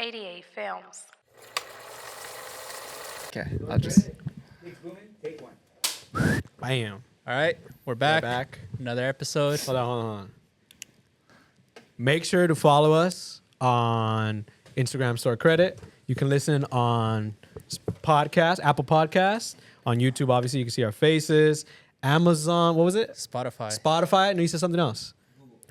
88 Films. Okay, I'll just. Bam. All right, we're back. Another episode. Hold on. Make sure to follow us on Instagram Store Credit. You can listen on Apple Podcasts. On YouTube, obviously, you can see our faces. Amazon, what was it? Spotify. No, you said something else.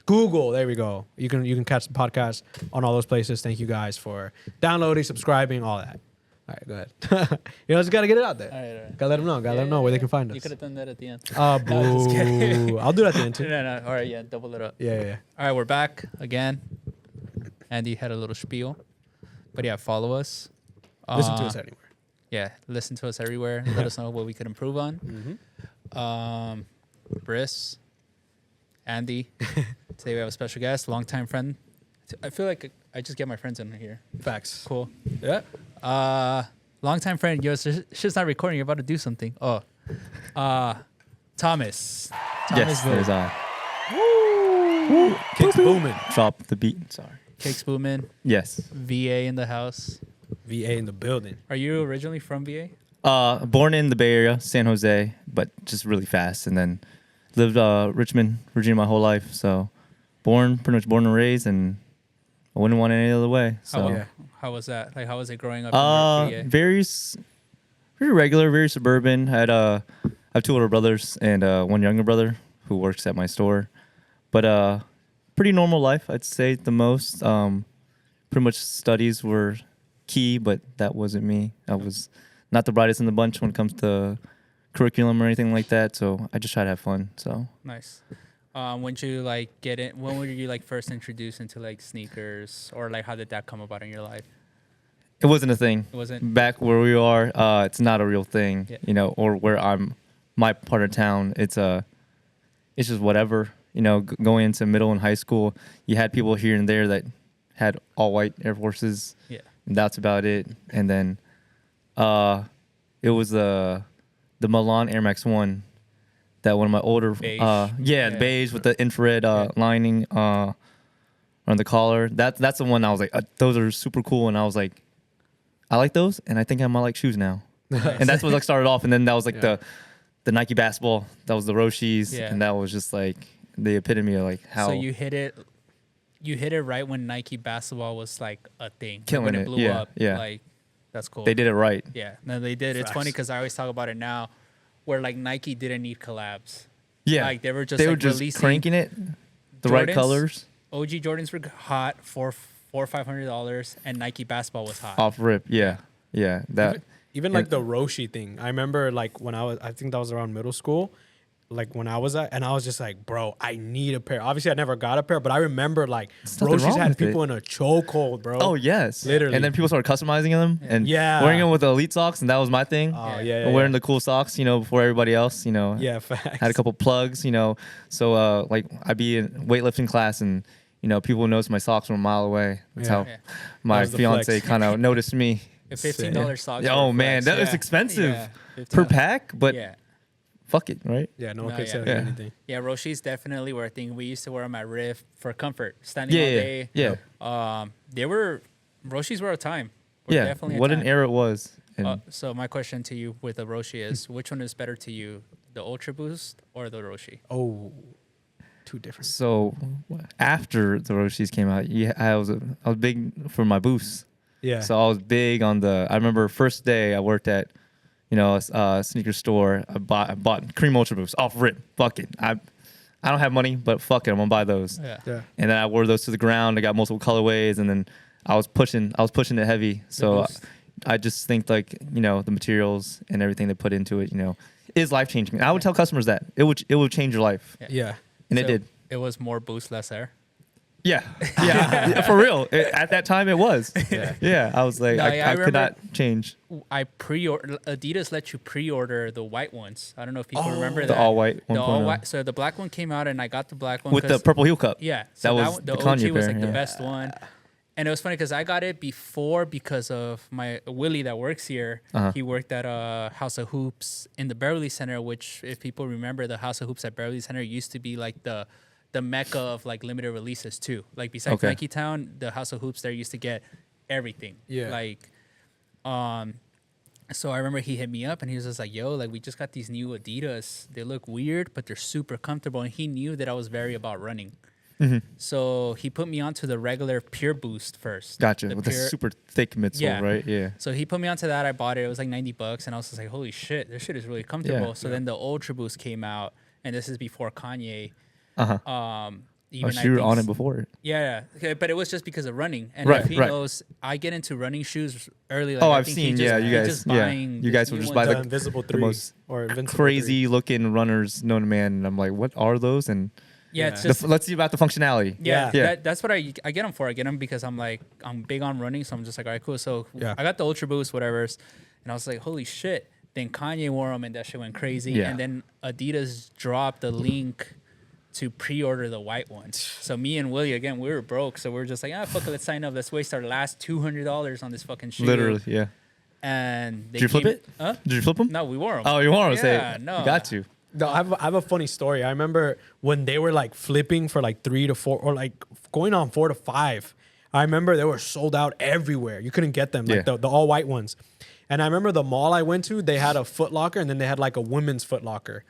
Google. There we go. You can catch the podcast on all those places. Thank you guys for downloading, subscribing, all that. All right, go ahead. Just got to get it out there. All right. Gotta let them know. Gotta let them know where they can find us. You could have done that at the end. Boo. just kidding. I'll do it at the end, too. No. All right, yeah, double it up. Yeah. All right, we're back again. Andy had a little spiel. But yeah, follow us. Listen to us anywhere. Yeah, listen to us everywhere. Let us know what we could improve on. Briss, Andy. Today we have a special guest, longtime friend. I feel like I just get my friends in here. Facts. Cool. Yeah. Longtime friend. Yo, shit's not recording. You're about to do something. Thomas. Yes, there's Woo. Kicks booming. drop the beat. Sorry. Cakes booming. Yes. VA in the house. VA in the building. Are you originally from VA? Born in the Bay Area, San Jose, but just really fast, and then lived Richmond, Virginia my whole life. So pretty much born and raised, and I wouldn't want it any other way. So How was that? Like, how was it growing up in VA? very regular, very suburban. I have two older brothers and one younger brother who works at my store, but pretty normal life, I'd say the most. Pretty much studies were key, but that wasn't me. I was not the brightest in the bunch when it comes to curriculum or anything like that. So I just try to have fun. So Nice. When you like get it? When were you like first introduced into like sneakers, or like how did that come about in your life? it wasn't a thing. It wasn't. Back where we are, it's not a real thing, Yeah. or where my part of town, it's just whatever, going into middle and high school, you had people here and there that had all white Air Forces. Yeah. And that's about it. And then, it was the Milan Air Max 1 that one of my older, Beige. Beige with the infrared, lining, on the collar. That's the one I was like, those are super cool. And I was like, I like those, and I think I might like shoes now. And that's what like started off. And then that was like the Nike basketball. That was the Roshis, and that was just like the epitome of like how. So you hit it right when Nike basketball was like a thing. Killing when it it. blew Yeah, up. yeah. Like, that's cool. They did it right. Yeah, no, they did. It's funny because I always talk about it now, where like Nike didn't need collabs. Yeah, Like they were just releasing cranking it, the right Jordans. colors OG Jordans were hot for $400-500, and Nike basketball was hot. off rip. Yeah. That Even like the Roshi thing. I remember like when I think that was around middle school, like when I was at, and I was just like, bro, I need a pair. Obviously, I never got a pair, but I remember like nothing Roshi's wrong had with people in a chokehold, bro. Oh yes, Literally. And then people started customizing them and wearing them with the elite socks, and that was my thing. Oh, Yeah. yeah. Wearing the cool socks, before everybody else. Yeah, facts. Had a couple plugs, So like I'd be in weightlifting class, and people notice my socks from a mile away. That's how Yeah. my That was the fiance flex. kind of noticed me. A $15 socks. Oh were man, flex. that was expensive Yeah. per pack, but Yeah. fuck it, right? Yeah, no one No, could yeah. say Yeah. anything. Yeah, Roshis definitely were a thing. We used to wear them at Riff for comfort, standing all day. Yeah. Roshis were a time. Were Yeah. definitely a What time. an era it was. And So my question to you with the Roshi is, which one is better to you, the Ultra Boost or the Roshi? Oh, two different. so after the Roshis came out, I was big for my boosts. Yeah. So I was big on I remember first day I worked at, a sneaker store. I bought Cream Ultra Boosts off rip. Fuck it. I don't have money, but fuck it. I'm gonna buy those. Yeah. And then I wore those to the ground. I got multiple colorways, and then I was pushing it heavy. So I just think like, the materials and everything they put into it, is life changing. I would tell customers that it would change your life. Yeah. And So it did. It was more boost, less air. Yeah. For real. At that time it was. Yeah. I was like, No, yeah, I I could remember- not change. Adidas let you pre-order the white ones. I don't know if people remember that. The all white The 1.0. all white. So the black one came out, and I got the black one With the 'cause- purple heel cup. Yeah, so That was the the OG Kanye was pair, like the yeah. best one. And it was funny because I got it because of my Willie that works here. Uh-huh. He worked at House of Hoops in the Beverly Center, which, if people remember, the House of Hoops at Beverly Center used to be like the mecca of like limited releases too. Like besides Okay. Nike Town, the House of Hoops there used to get everything. Yeah. Like, so I remember he hit me up and he was just like, "Yo, like we just got these new Adidas. They look weird, but they're super comfortable." And he knew that I was very about running. So he put me onto the regular Pure Boost first. Gotcha. The With the Pure- super thick midsole, Yeah. right? Yeah. So he put me onto that. I bought it. It was like $90, and I was just like, "Holy shit, this shit is really comfortable." Yeah. So then the Ultra Boost came out, and this is before Kanye. Uh huh. Even Oh, you were think on it before. Yeah, okay, but it was just because of running. And Right, if he right. knows, I get into running shoes early. Like, Oh, I I've think he seen. just- Yeah, you he's guys. just Yeah, buying you this guys new will just one. buy The the Invisible the 3 most or Invincible crazy looking runners known to man, and I'm like, what are those? And Yeah, it's Yeah. just let's see about the functionality. yeah. Yeah. That's what I get them for. I get them because I'm like I'm big on running, so I'm just like, all right, cool. So Yeah. I got the Ultra Boost, whatever, and I was like, holy shit. Then Kanye wore them, and that shit went crazy. Yeah. And then Adidas dropped the link to pre-order the white ones. So me and Willie, again, we were broke, so we were just like, fuck it, let's sign up. Let's waste our last $200 on this fucking shoe. Literally, yeah. And they Did you flip came- it? Huh? Did you flip them? No, we wore them. Oh, you want to Yeah, say? no. You got to. No, I have a funny story. I remember when they were like flipping for like 3 to 4 or like going on 4 to 5. I remember they were sold out everywhere. You couldn't get them, like Yeah. the all white ones. And I remember the mall I went to, they had a Foot Locker and then they had like a women's Foot Locker.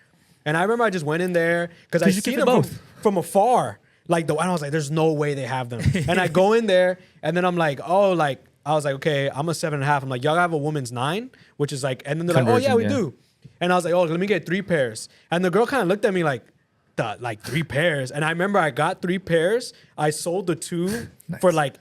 And I remember I just went in there because I 'Cause you seen can them fit from afar. Like and I was like, there's no way they have them. And I go in there and then I'm like, oh, like I was like, okay, I'm a 7.5. I'm like, y'all have a women's 9, which is like, and then they're like, oh yeah, Conversion, we yeah. do. And I was like, oh, let me get 3 pairs. And the girl kind of looked at me like, like 3 pairs. And I remember I got 3 pairs. I sold the 2 for like,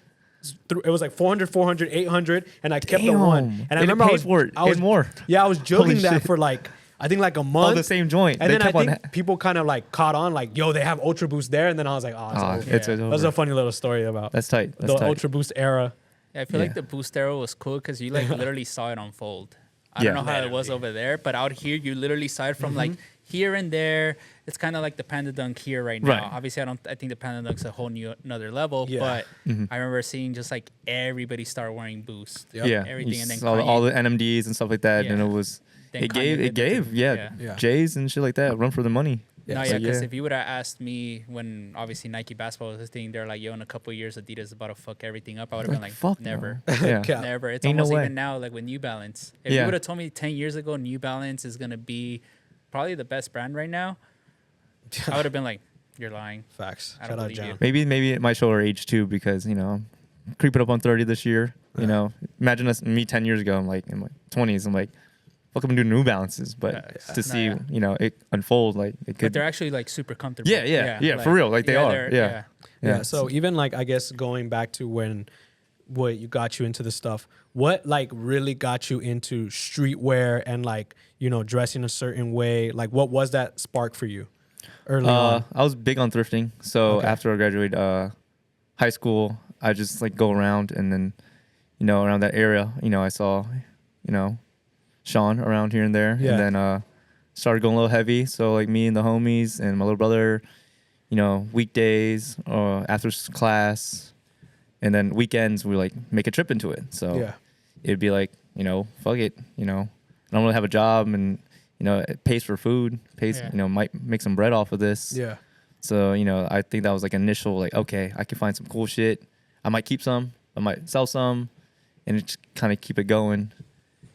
it was like 400, 800, and I kept the 1. Damn. And I They remember I paid was, for it. I was Paid more. Yeah, I was jogging Holy that shit. for like, I think like a month. Oh, the same joint. And They then I kept on think people kind of like caught on, like, yo, they have Ultra Boost there. And then I was like, oh, it's over. It's Yeah. over. That was a funny little story about That's tight. That's the tight. Ultra Boost era. Yeah, I feel Yeah. like the Boost Arrow was cool because you like literally saw it unfold. I Yeah. don't know how it was over there, but out here you literally saw it from like here and there. It's kind of like the Panda Dunk here right now. Right. Obviously, I think the Panda Dunk's a whole new another level. Yeah. But Mm-hmm. I remember seeing just like everybody start wearing Boost. Yep. Yeah, Everything, you and then saw Kanye- all the NMDs and stuff like that, and Yeah. it was Then it Kanye gave did it the gave thing. yeah, Yeah. Jays and shit like that run for the money. No, Yeah. yeah, So, because yeah. if you would have asked me when obviously Nike basketball was this thing, they're like, yo, in a couple of years, Adidas is about to fuck everything up. I would have been like, Fuck never. no. Yeah. Yeah. Never. It's Ain't no almost way. even now, like with New Balance. If Yeah. you would have told me 10 years ago, New Balance is going to be probably the best brand right now, I would have been like, you're lying. Facts. I Shout don't out believe John. you. Maybe it might show our age too, because I'm creeping up on 30 this year. You know, imagine me 10 years ago. I'm like in my 20s. I'm like, fuck, I'm doing New Balances, but Yeah. to No, see yeah. It unfold, like it But could. they're actually like super comfortable. Yeah, for real, like they are. they're- Yeah. Yeah. So even like I guess going back to what you got you into the stuff, what like really got you into streetwear and like dressing a certain way? Like what was that spark for you early on? I was big on thrifting. So Okay. after I graduated high school, I just like go around, and then around that area, I saw Sean around here and there, Yeah. and then started going a little heavy. So like me and the homies and my little brother, weekdays or after class, and then weekends we like make a trip into it. So Yeah. it'd be like fuck it, I don't really have a job, and it pays for food, pays Yeah. might make some bread off of this. Yeah. So, I think that was like initial, like, okay, I can find some cool shit. I might keep some, I might sell some, and just kind of keep it going.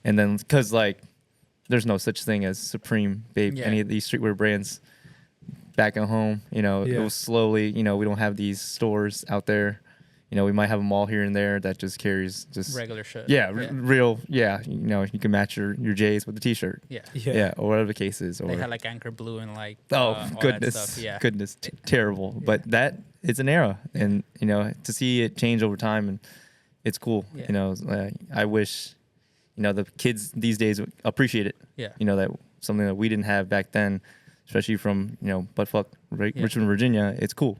And then, because like, there's no such thing as Supreme, Babe, Yeah. any of these streetwear brands back at home, it Yeah. was slowly, we don't have these stores out there. We might have a mall here and there that just carries just Regular shit. yeah, real, yeah. You can match your J's with the t-shirt. Yeah. Yeah, or whatever the case is. Or They had like Anchor Blue and like oh all that goodness, stuff. Yeah. goodness, terrible. But that is an era, and to see it change over time, and it's cool. Yeah. I wish the kids these days would appreciate it. Yeah. That something that we didn't have back then, especially from buttfuck Richmond, Virginia. It's cool.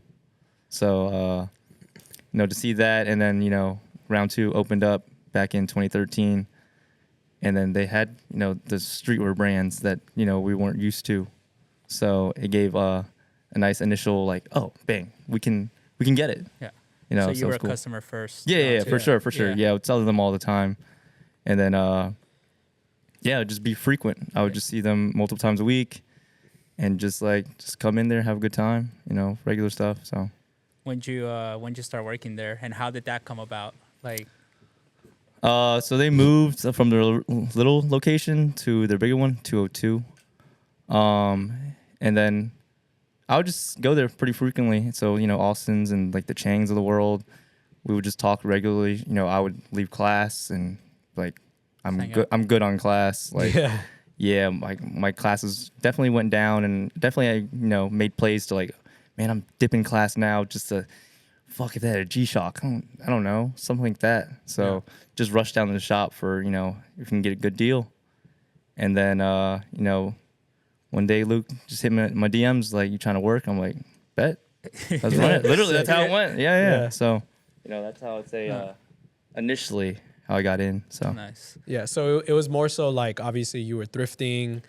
So to see that, and then round 2 opened up back in 2013, and then they had the streetwear brands that we weren't used to, so it gave a nice initial like, oh bang, we can get it. Yeah. So you were it's a cool. customer first. Yeah, too. for sure. Yeah. Yeah, I would tell them all the time, and then it'd just be frequent. I would just see them multiple times a week, and just come in there, have a good time, regular stuff. So When did you start working there, and how did that come about? Like, So they moved from their little location to their bigger one, 202. And then I would just go there pretty frequently. So, Austin's and like the Changs of the world, we would just talk regularly. I would leave class and like, Hang good. out. I'm good on class. Like, Yeah. yeah, my classes definitely went down, and definitely I made plays to like, man, I'm dipping class now just to fuck if they had a G-Shock. I don't know, something like that. So just rush down to the shop for if you can get a good deal, and then one day Luke just hit me at my DMs like, you trying to work? I'm like, bet. Let's run it. Literally, that's how it went. Yeah. So that's how I'd say initially how I got in. So Nice. Yeah, so it was more so like obviously you were thrifting.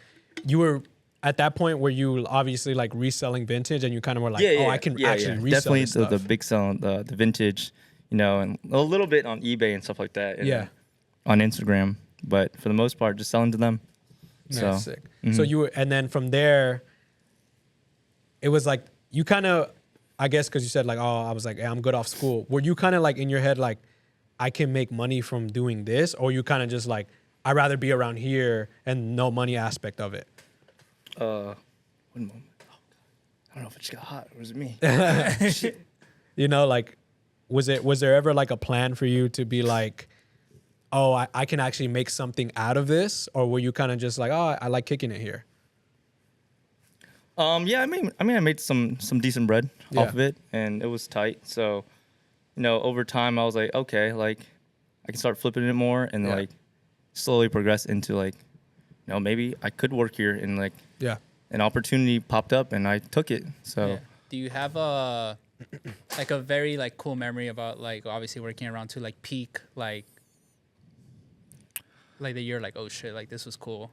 You were at that point where you obviously like reselling vintage, and you kind of were like, I can actually resell definitely this stuff. the big selling the vintage, and a little bit on eBay and stuff like that. And on Instagram, but for the most part, just selling to them. Nice, So sick. So you were, and then from there, it was like you kind of, I guess, because you said like, I was like, hey, I'm good off school. Were you kind of like in your head like, I can make money from doing this, or you kind of just like, I'd rather be around here and no money aspect of it? One moment. Oh, God. I don't know if it just got hot or was it me? Like, was there ever like a plan for you to be like, I can actually make something out of this, or were you kind of just like, I like kicking it here? Yeah, I made some decent bread Yeah. off of it, and it was tight. So, over time, I was like, okay, like I can start flipping it more, and like slowly progress into like, maybe I could work here, and like an opportunity popped up, and I took it. So, Yeah. Do you have a very like cool memory about like obviously working around to like peak like the year like, oh shit, like this was cool?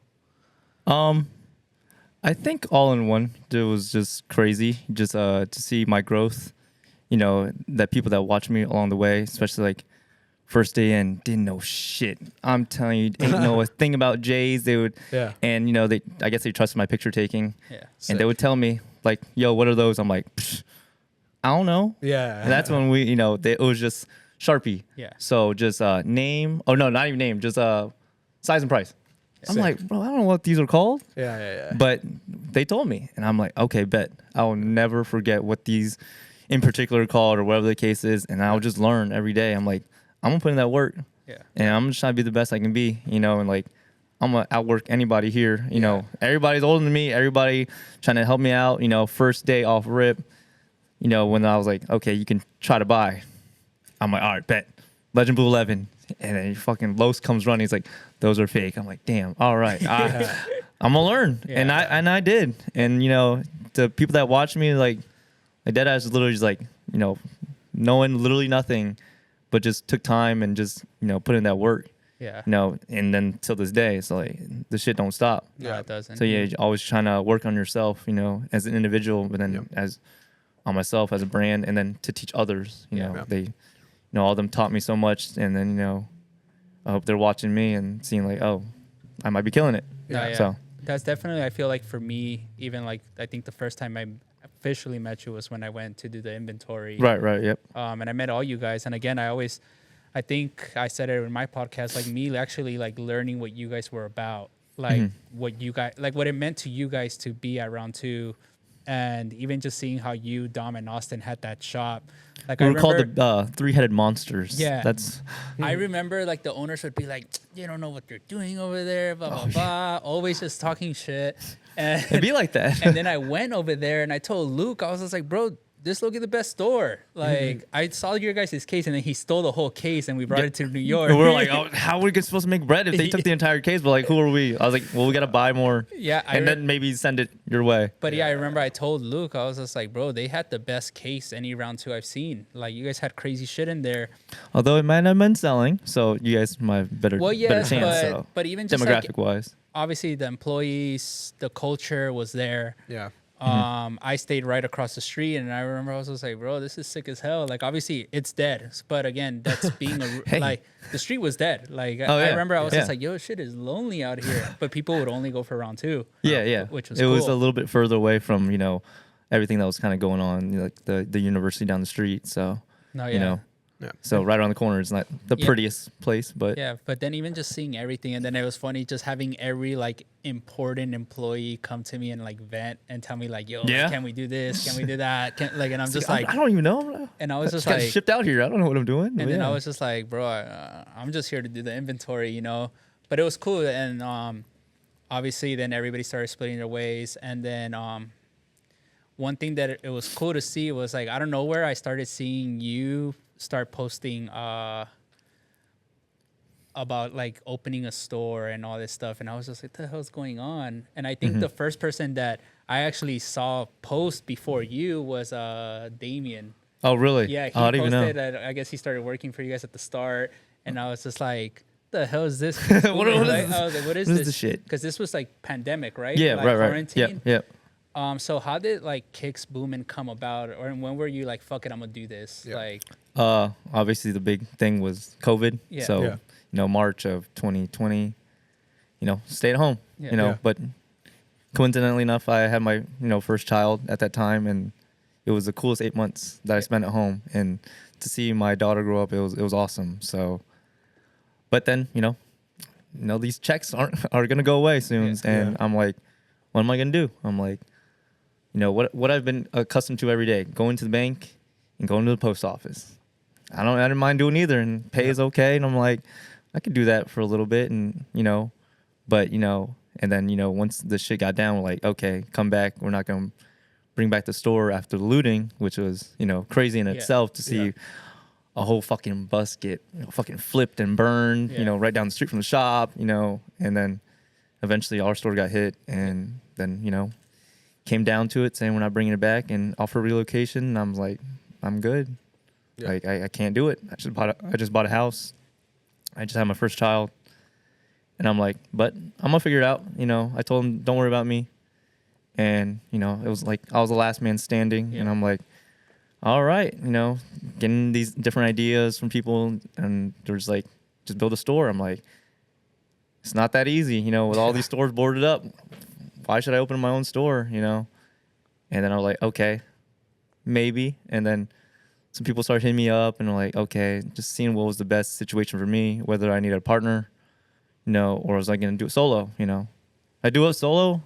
I think all in one, it was just crazy, just to see my growth. That people that watched me along the way, especially like first day in, didn't know shit. I'm telling you, ain't know a thing about J's. They would, and I guess they trusted my picture taking, Yeah. and they would tell me like, "Yo, what are those?" I'm like, I don't know. Yeah. And that's when it was just Sharpie. Yeah. So just name. Oh no, not even name. Just size and price. I'm Sick. like, bro, I don't know what these are called. Yeah. But they told me, and I'm like, okay, bet. I'll never forget what these in particular are called or whatever the case is, and I'll just learn every day. I'm like, I'm gonna put in that work, Yeah. and I'm just trying to be the best I can be, and like, I'm gonna outwork anybody here. Everybody's older than me. Everybody trying to help me out. First day off rip. When I was like, okay, you can try to buy. I'm like, all right, bet. Legend Blue 11. And then fucking Los comes running. He's like, those are fake. I'm like, damn, all right. I'm going to learn. Yeah. And I did. And, the people that watch me, like Deadass is literally just like, knowing literally nothing, but just took time and just, put in that work. Yeah. And then till this day, it's like, the shit don't stop. Yeah, it doesn't. So, you're always trying to work on yourself, as an individual, but then as on myself as a brand, and then to teach others. They, all of them taught me so much, and then I hope they're watching me and seeing like, oh, I might be killing it. No, yeah. So That's definitely, I feel like for me, even like I think the first time I officially met you was when I went to do the inventory. right, yep. And I met all you guys. And again, I think I said it in my podcast, like me actually like learning what you guys were about, like what you guys, like what it meant to you guys to be at round two. And even just seeing how you, Dom, and Austin had that shop. Like We I were called remember, the three-headed monsters. Yeah. That's I remember like the owners would be like, you don't know what they're doing over there, blah, blah, blah. Always just talking shit. And, it'd be like that. and then I went over there and I told Luke, I was just like, bro, this look at the best store. Like I saw your guys' case, and then he stole the whole case and we brought it to New York. We were like, oh, how are we supposed to make bread if they took the entire case? But like, who are we? I was like, well, we gotta buy more. Yeah, and then maybe send it your way. But yeah, I remember I told Luke, I was just like, bro, they had the best case any round two I've seen. Like you guys had crazy shit in there. Although it might not have been selling, so you guys might have better Yes, chance. but even just demographic like, wise, obviously the employees, the culture was there. Yeah. I stayed right across the street, and I remember I was just like, bro, this is sick as hell. Like, obviously, it's dead. But again, that's being Hey. like, the street was dead. Like, Oh, I yeah. remember I was Yeah. just like, yo, shit is lonely out here. But people would only go for round two. yeah. Which was it was a cool. little bit further away from everything that was kind of going on, like the university down the street. So No, yeah. you know, Yeah. So right around the corner is not the Yeah. prettiest place, but Yeah, but then even just seeing everything, and then it was funny just having every like important employee come to me and like vent and tell me like, "Yo, like, Yeah. can we do this? Can we do that?" And I'm it's just like, like, I don't even know. and I was just got like, shipped out here. I don't know what I'm doing. and but then yeah. I was just like, bro, I'm just here to do the inventory, But it was cool, and obviously then everybody started splitting their ways, and then one thing that it was cool to see was like, I don't know where I started seeing you start posting about like opening a store and all this stuff, and I was just like, what the hell's going on? And I think the first person that I actually saw post before you was Damien. Oh, really? Yeah, he Oh, I don't even know. posted that. I guess he started working for you guys at the start, and I was just like, "The hell is this?" What is Like, this? I was like, "What is What is this?" this shit? Because this was like pandemic, right? Yeah, like right. Quarantine. Yeah. So how did like Kicks Boomin' come about, or when were you like, "Fuck it, I'm gonna do this"? Yeah. Like, Obviously the big thing was COVID. Yeah. So, Yeah. March of 2020, stay at home, Yeah. Yeah. but coincidentally enough, I had my, first child at that time, and it was the coolest 8 months that I spent at home, and to see my daughter grow up, it was awesome. So, but then, these checks are going to go away soon. Yeah. And Yeah. I'm like, what am I going to do? I'm like, what I've been accustomed to every day, going to the bank and going to the post office. I didn't mind doing either, and pay is okay. And I'm like, I could do that for a little bit, and but and then once the shit got down, we're like, okay, come back. We're not gonna bring back the store after the looting, which was crazy in Yeah. itself to see Yeah. a whole fucking bus get fucking flipped and burned, Yeah. right down the street from the shop, and then eventually our store got hit, and then came down to it saying we're not bringing it back and offer relocation, and I'm like, I'm good. Yeah. Like I can't do it. I just bought a house. I just had my first child, and I'm like, but I'm gonna figure it out. I told him, don't worry about me, and it was like I was the last man standing, Yeah. and I'm like, all right, getting these different ideas from people, and there's like, just build a store. I'm like, it's not that easy, with all these stores boarded up. Why should I open my own store, And then I was like, okay, maybe, and then some people started hitting me up, and I'm like, okay, just seeing what was the best situation for me, whether I needed a partner, or was I going to do it solo, I do it solo.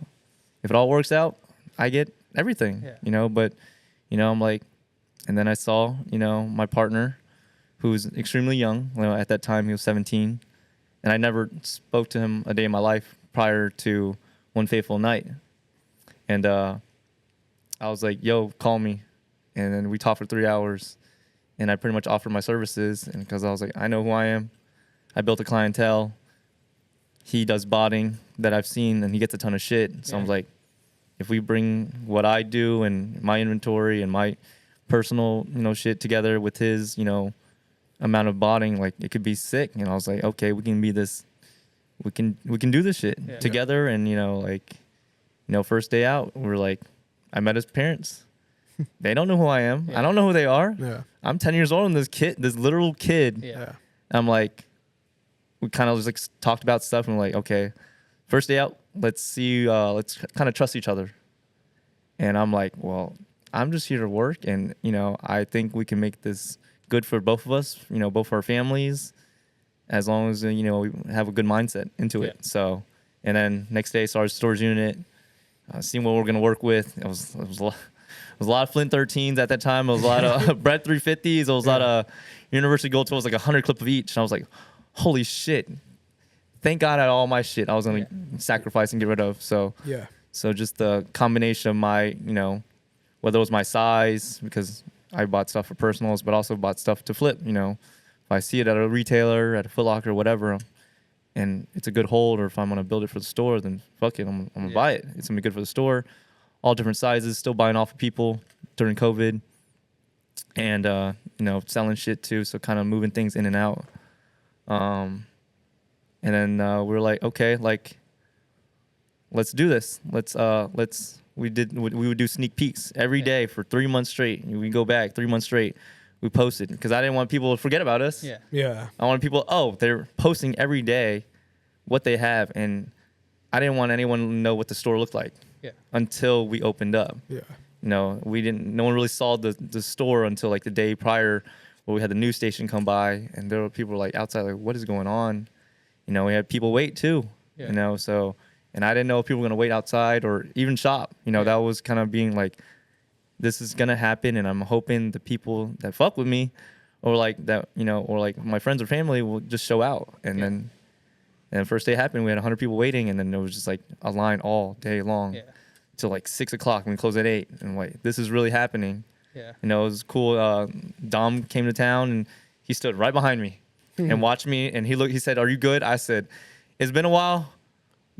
If it all works out, I get everything, Yeah. but, I'm like, and then I saw, my partner, who's extremely young. At that time, he was 17, and I never spoke to him a day in my life prior to one fateful night. And I was like, yo, call me. And then we talked for 3 hours, and I pretty much offered my services. And because I was like, I know who I am. I built a clientele. He does botting that I've seen, and he gets a ton of shit. So I was Yeah. like, if we bring what I do and my inventory and my personal, shit together with his, amount of botting, like it could be sick. And I was like, okay, we can be this. We can do this shit Yeah. together. And first day out, we're like, I met his parents. They don't know who I am. Yeah. I don't know who they are. Yeah. I'm 10 years old, and this literal kid. Yeah. Yeah. I'm like, we kind of just like talked about stuff, and we're like, okay, first day out, let's see, let's kind of trust each other. And I'm like, well, I'm just here to work, and I think we can make this good for both of us, both our families, as long as we have a good mindset into it. Yeah. So, and then next day, started storage unit, seeing what we're gonna work with. It was a lot of Flint 13s at that time. It was a lot of Bread 350s. It was a lot of University Gold 12s, like 100 clip of each. And I was like, holy shit. Thank God I had all my shit I was going to sacrifice and get rid of. So Yeah. so just the combination of my, whether it was my size, because I bought stuff for personals, but also bought stuff to flip, If I see it at a retailer, at a Foot Locker, whatever, and it's a good hold, or if I'm going to build it for the store, then fuck it, I'm going to buy it. It's going to be good for the store. All different sizes, still buying off of people during COVID, and selling shit too. So kind of moving things in and out. And then we were like, okay, like let's do this. We would do sneak peeks every day for 3 months straight. We go back 3 months straight. We posted because I didn't want people to forget about us. Yeah. Yeah. I wanted people, they're posting every day what they have, and I didn't want anyone to know what the store looked like. Yeah. Until we opened up. Yeah. No one really saw the store until like the day prior where we had the news station come by, and there were people like outside, like, what is going on? You know, we had people wait too. Yeah. You know, so, and I didn't know if people were gonna wait outside or even shop. You know, Yeah. that was kind of being like, this is gonna happen, and I'm hoping the people that fuck with me, or like that, you know, or like my friends or family will just show out. And Yeah. then, and the first day happened, we had 100 people waiting, and then it was just like a line all day long. Yeah. Till like 6 o'clock, and we closed at 8. And like, this is really happening. Yeah. You know, it was cool. Dom came to town, and he stood right behind me and watched me. And he said, "Are you good?" I said, "It's been a while,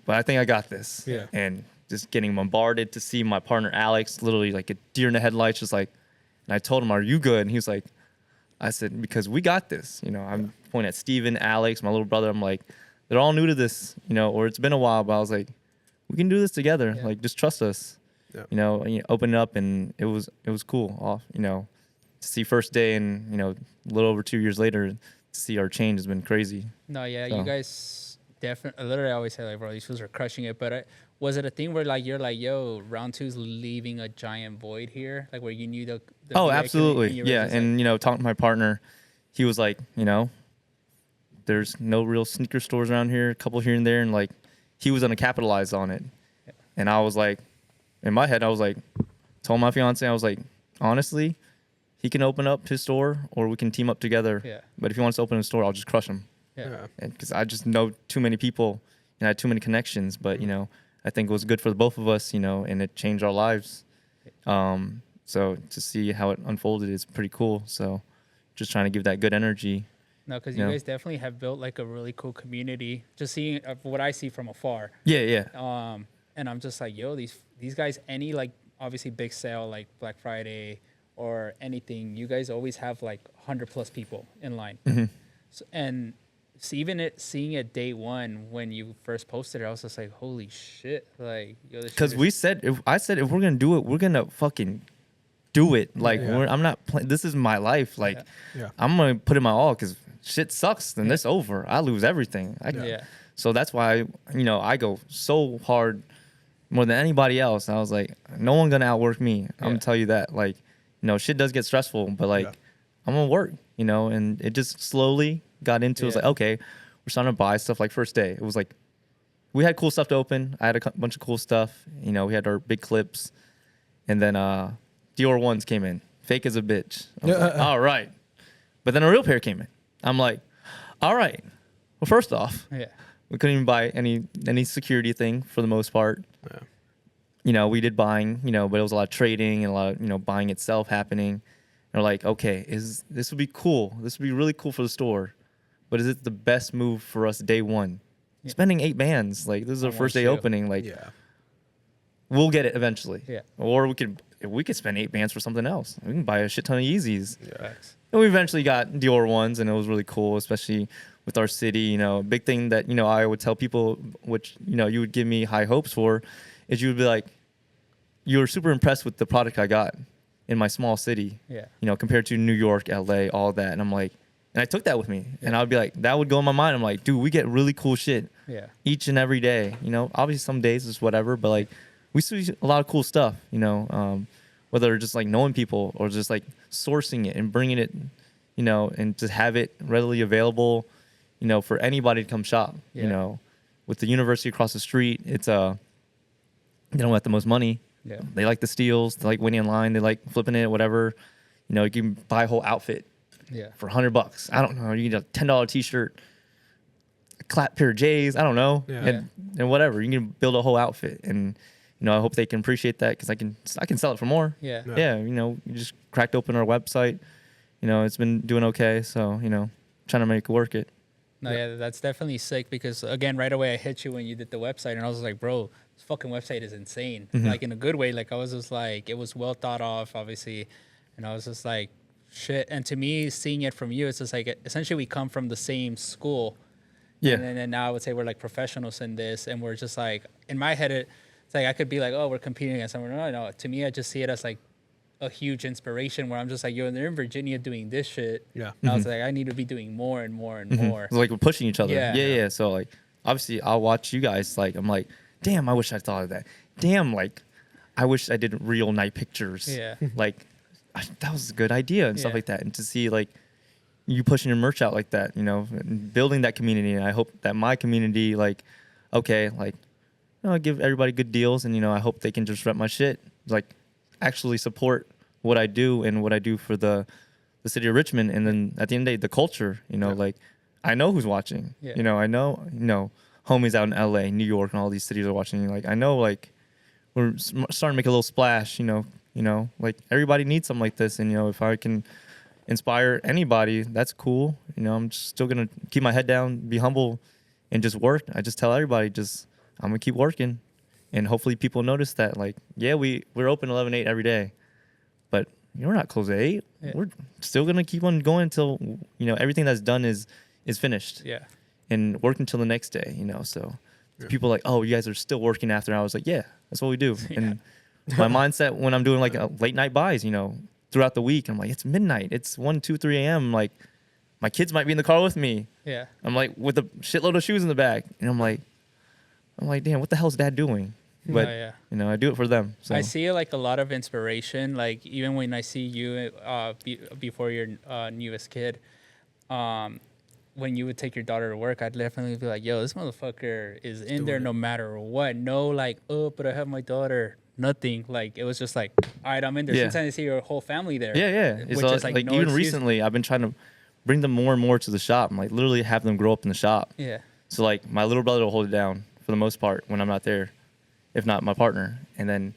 but I think I got this." Yeah. And just getting bombarded to see my partner Alex, literally like a deer in the headlights, just like. And I told him, "Are you good?" And he was like, "I said, because we got this." You know, I'm pointing at Steven, Alex, my little brother. I'm like, they're all new to this, you know, or it's been a while, but I was like, we can do this together. Yeah. Like, just trust us. Yeah. You know, and you open it up, and it was cool. Off, you know, to see first day, and you know, a little over 2 years later, to see our change has been crazy. No, yeah, So. you guys definitely. Literally, I always say like, bro, these fools are crushing it. But was it a thing where like you're like, yo, round two's leaving a giant void here, like where you knew the Oh, VA absolutely, community, yeah. just And like, you know, talking to my partner, he was like, you know, there's no real sneaker stores around here, a couple here and there, and like, he was gonna capitalize on it. Yeah. And I was like, in my head, I was like, told my fiance, I was like, honestly, he can open up his store, or we can team up together. Yeah. But if he wants to open a store, I'll just crush him. yeah. Because I just know too many people and I had too many connections. But you know, I think it was good for the both of us, you know, and it changed our lives. So to see how it unfolded is pretty cool. So just trying to give that good energy. No, because Yeah. you guys definitely have built like a really cool community. Just seeing what I see from afar. Yeah, yeah. And I'm just like, yo, these guys, any like obviously big sale like Black Friday or anything, you guys always have like 100+ people in line. So, and seeing it day one when you first posted it, I was just like, holy shit, like, yo, this shit Because is- I said if we're gonna do it, we're gonna fucking do it. Like Yeah. I'm not playing. This is my life. Like Yeah. I'm gonna put in my all, because shit sucks. Then it's over. I lose everything. Yeah. So that's why, you know, I go so hard more than anybody else. I was like, no one gonna outwork me. I'm Yeah. gonna tell you that. Like, you know, shit does get stressful, but like, Yeah. I'm gonna work. You know, and it just slowly got into. It was Yeah. like, okay, we're starting to buy stuff. Like first day, it was like, we had cool stuff to open. I had a bunch of cool stuff. You know, we had our big clips, and then Dior ones came in, fake as a bitch. I was like, all right, but then a real pair came in. I'm like, all right. Well, first off, Yeah. we couldn't even buy any security thing for the most part. Yeah. You know, we did buying, you know, but it was a lot of trading and a lot of, you know, buying itself happening. And we're like, okay, this would be cool. This would be really cool for the store. But is it the best move for us day one? Yeah. Spending 8 bands, like this is our On first one day shoe. opening. Like Yeah. we'll get it eventually. Yeah. Or we could spend 8 bands for something else. We can buy a shit ton of Yeezys. Facts. And we eventually got Dior ones, and it was really cool, especially with our city. You know, a big thing that, you know, I would tell people, which, you know, you would give me high hopes for, is you would be like, you were super impressed with the product I got in my small city. Yeah. You know, compared to New York, LA, all that. And I'm like, and I took that with me, and I would be like, that would go in my mind. I'm like, dude, we get really cool shit Yeah. each and every day. You know, obviously some days it's whatever, but like we see a lot of cool stuff. You know, whether just like knowing people or just like sourcing it and bringing it, you know, and just have it readily available, you know, for anybody to come shop. Yeah. You know, with the university across the street, it's they don't have the most money. Yeah. They like the steals. They like waiting in line. They like flipping it, whatever. You know, you can buy a whole outfit Yeah. for $100. I don't know. You get a $10 t-shirt, a clap pair of J's. I don't know, Yeah. and whatever. You can build a whole outfit, and you know, I hope they can appreciate that, because I can sell it for more. Yeah. Yeah. Yeah. You know, you just cracked open our website. You know, it's been doing okay. So you know, trying to make it work it. No, yeah, that's definitely sick because again, right away I hit you when you did the website, and I was like, bro, this fucking website is insane. Like in a good way. Like I was just like, it was well thought of, obviously, and I was just like, shit. And to me, seeing it from you, it's just like essentially we come from the same school. Yeah. And then now I would say we're like professionals in this, and we're just like, in my head, it's like I could be like, oh, we're competing against someone. No. To me, I just see it as like a huge inspiration where I'm just like, yo, they're in Virginia doing this shit. Yeah. And I was like, I need to be doing more and more and more. It's like we're pushing each other. Yeah. Yeah. So like, obviously, I'll watch you guys. Like, I'm like, damn, I wish I thought of that. Damn, like, I wish I did real night pictures. Yeah. Like, that was a good idea and stuff Yeah. like that. And to see like, you pushing your merch out like that, you know, and building that community. And I hope that my community, like, okay, like, you know, I give everybody good deals, and you know, I hope they can just rep my shit, like, actually support what I do and what I do for the city of Richmond. And then at the end of the day, the culture, you know, like, I know who's watching. Yeah. You know, I know, you know, homies out in LA, New York, and all these cities are watching. Like, I know, like, we're starting to make a little splash. You know, like, everybody needs something like this. And you know, if I can inspire anybody, that's cool. You know, I'm just still gonna keep my head down, be humble, and just work. I just tell everybody, I'm gonna keep working, and hopefully people notice that. Like, yeah, we're open 11-8 every day, but we're not closed at 8. Yeah. We're still gonna keep on going until, you know, everything that's done is finished. Yeah. And work until the next day. You know, so people are like, oh, you guys are still working after. And I was like, yeah, that's what we do. And my mindset when I'm doing like a late night buys, you know, throughout the week, I'm like, it's midnight, it's 1, 2, 3 a.m. Like, my kids might be in the car with me. Yeah. I'm like, with a shitload of shoes in the back, and I'm like, damn, what the hell's dad doing? But yeah. you know, I do it for them. So I see like a lot of inspiration. Like even when I see you before your newest kid, when you would take your daughter to work, I'd definitely be like, yo, this motherfucker is in there no matter what. No, like, oh, but I have my daughter. Nothing. Like, it was just like, all right, I'm in there. Yeah. Sometimes I see your whole family there. Yeah. Which So, is like, no even excuse. recently, I've been trying to bring them more and more to the shop. I'm like, literally have them grow up in the shop. Yeah. So like, my little brother will hold it down for the most part when I'm not there, if not my partner. And then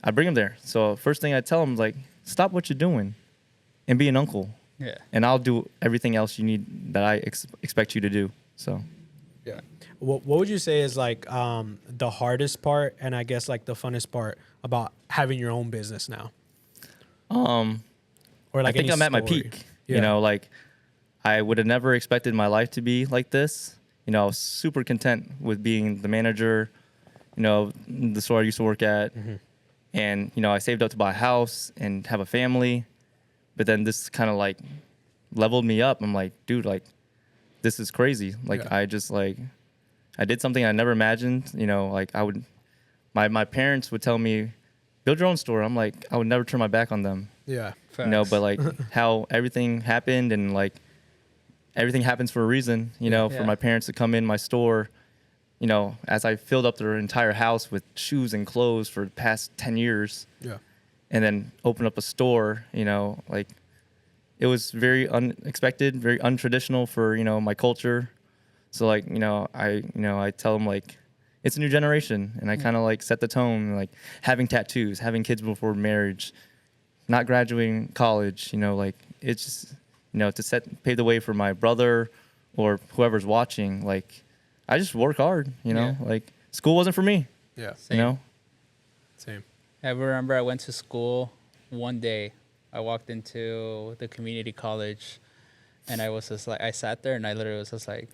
I bring him there. So first thing I tell him is like, stop what you're doing and be an uncle. Yeah. And I'll do everything else you need that I expect you to do. So Yeah. What would you say is like the hardest part, and I guess like the funnest part about having your own business now? Or like I think any I'm at my story? peak. Yeah. You know, like, I would have never expected my life to be like this. You know, I was super content with being the manager, you know, the store I used to work at. Mm-hmm. And, you know, I saved up to buy a house and have a family. But then this kind of like leveled me up. I'm like, dude, like, this is crazy. Like, Yeah. I did something I never imagined. You know, like, my parents would tell me, build your own store. I'm like, I would never turn my back on them. Yeah. You know, Facts. but like how everything happened, and like everything happens for a reason, you know, Yeah. for my parents to come in my store, you know, as I filled up their entire house with shoes and clothes for the past 10 years, Yeah. and then open up a store, you know, like, it was very unexpected, very untraditional for, you know, my culture. So like, you know, I tell them like, it's a new generation, and I kind of like set the tone, like having tattoos, having kids before marriage, not graduating college, you know, like, it's just, you know, to pave the way for my brother or whoever's watching. Like, I just work hard, you know, Yeah. like, school wasn't for me, Yeah. you know? Same. I remember I went to school one day. I walked into the community college, and I was just like, I sat there and I literally was just like,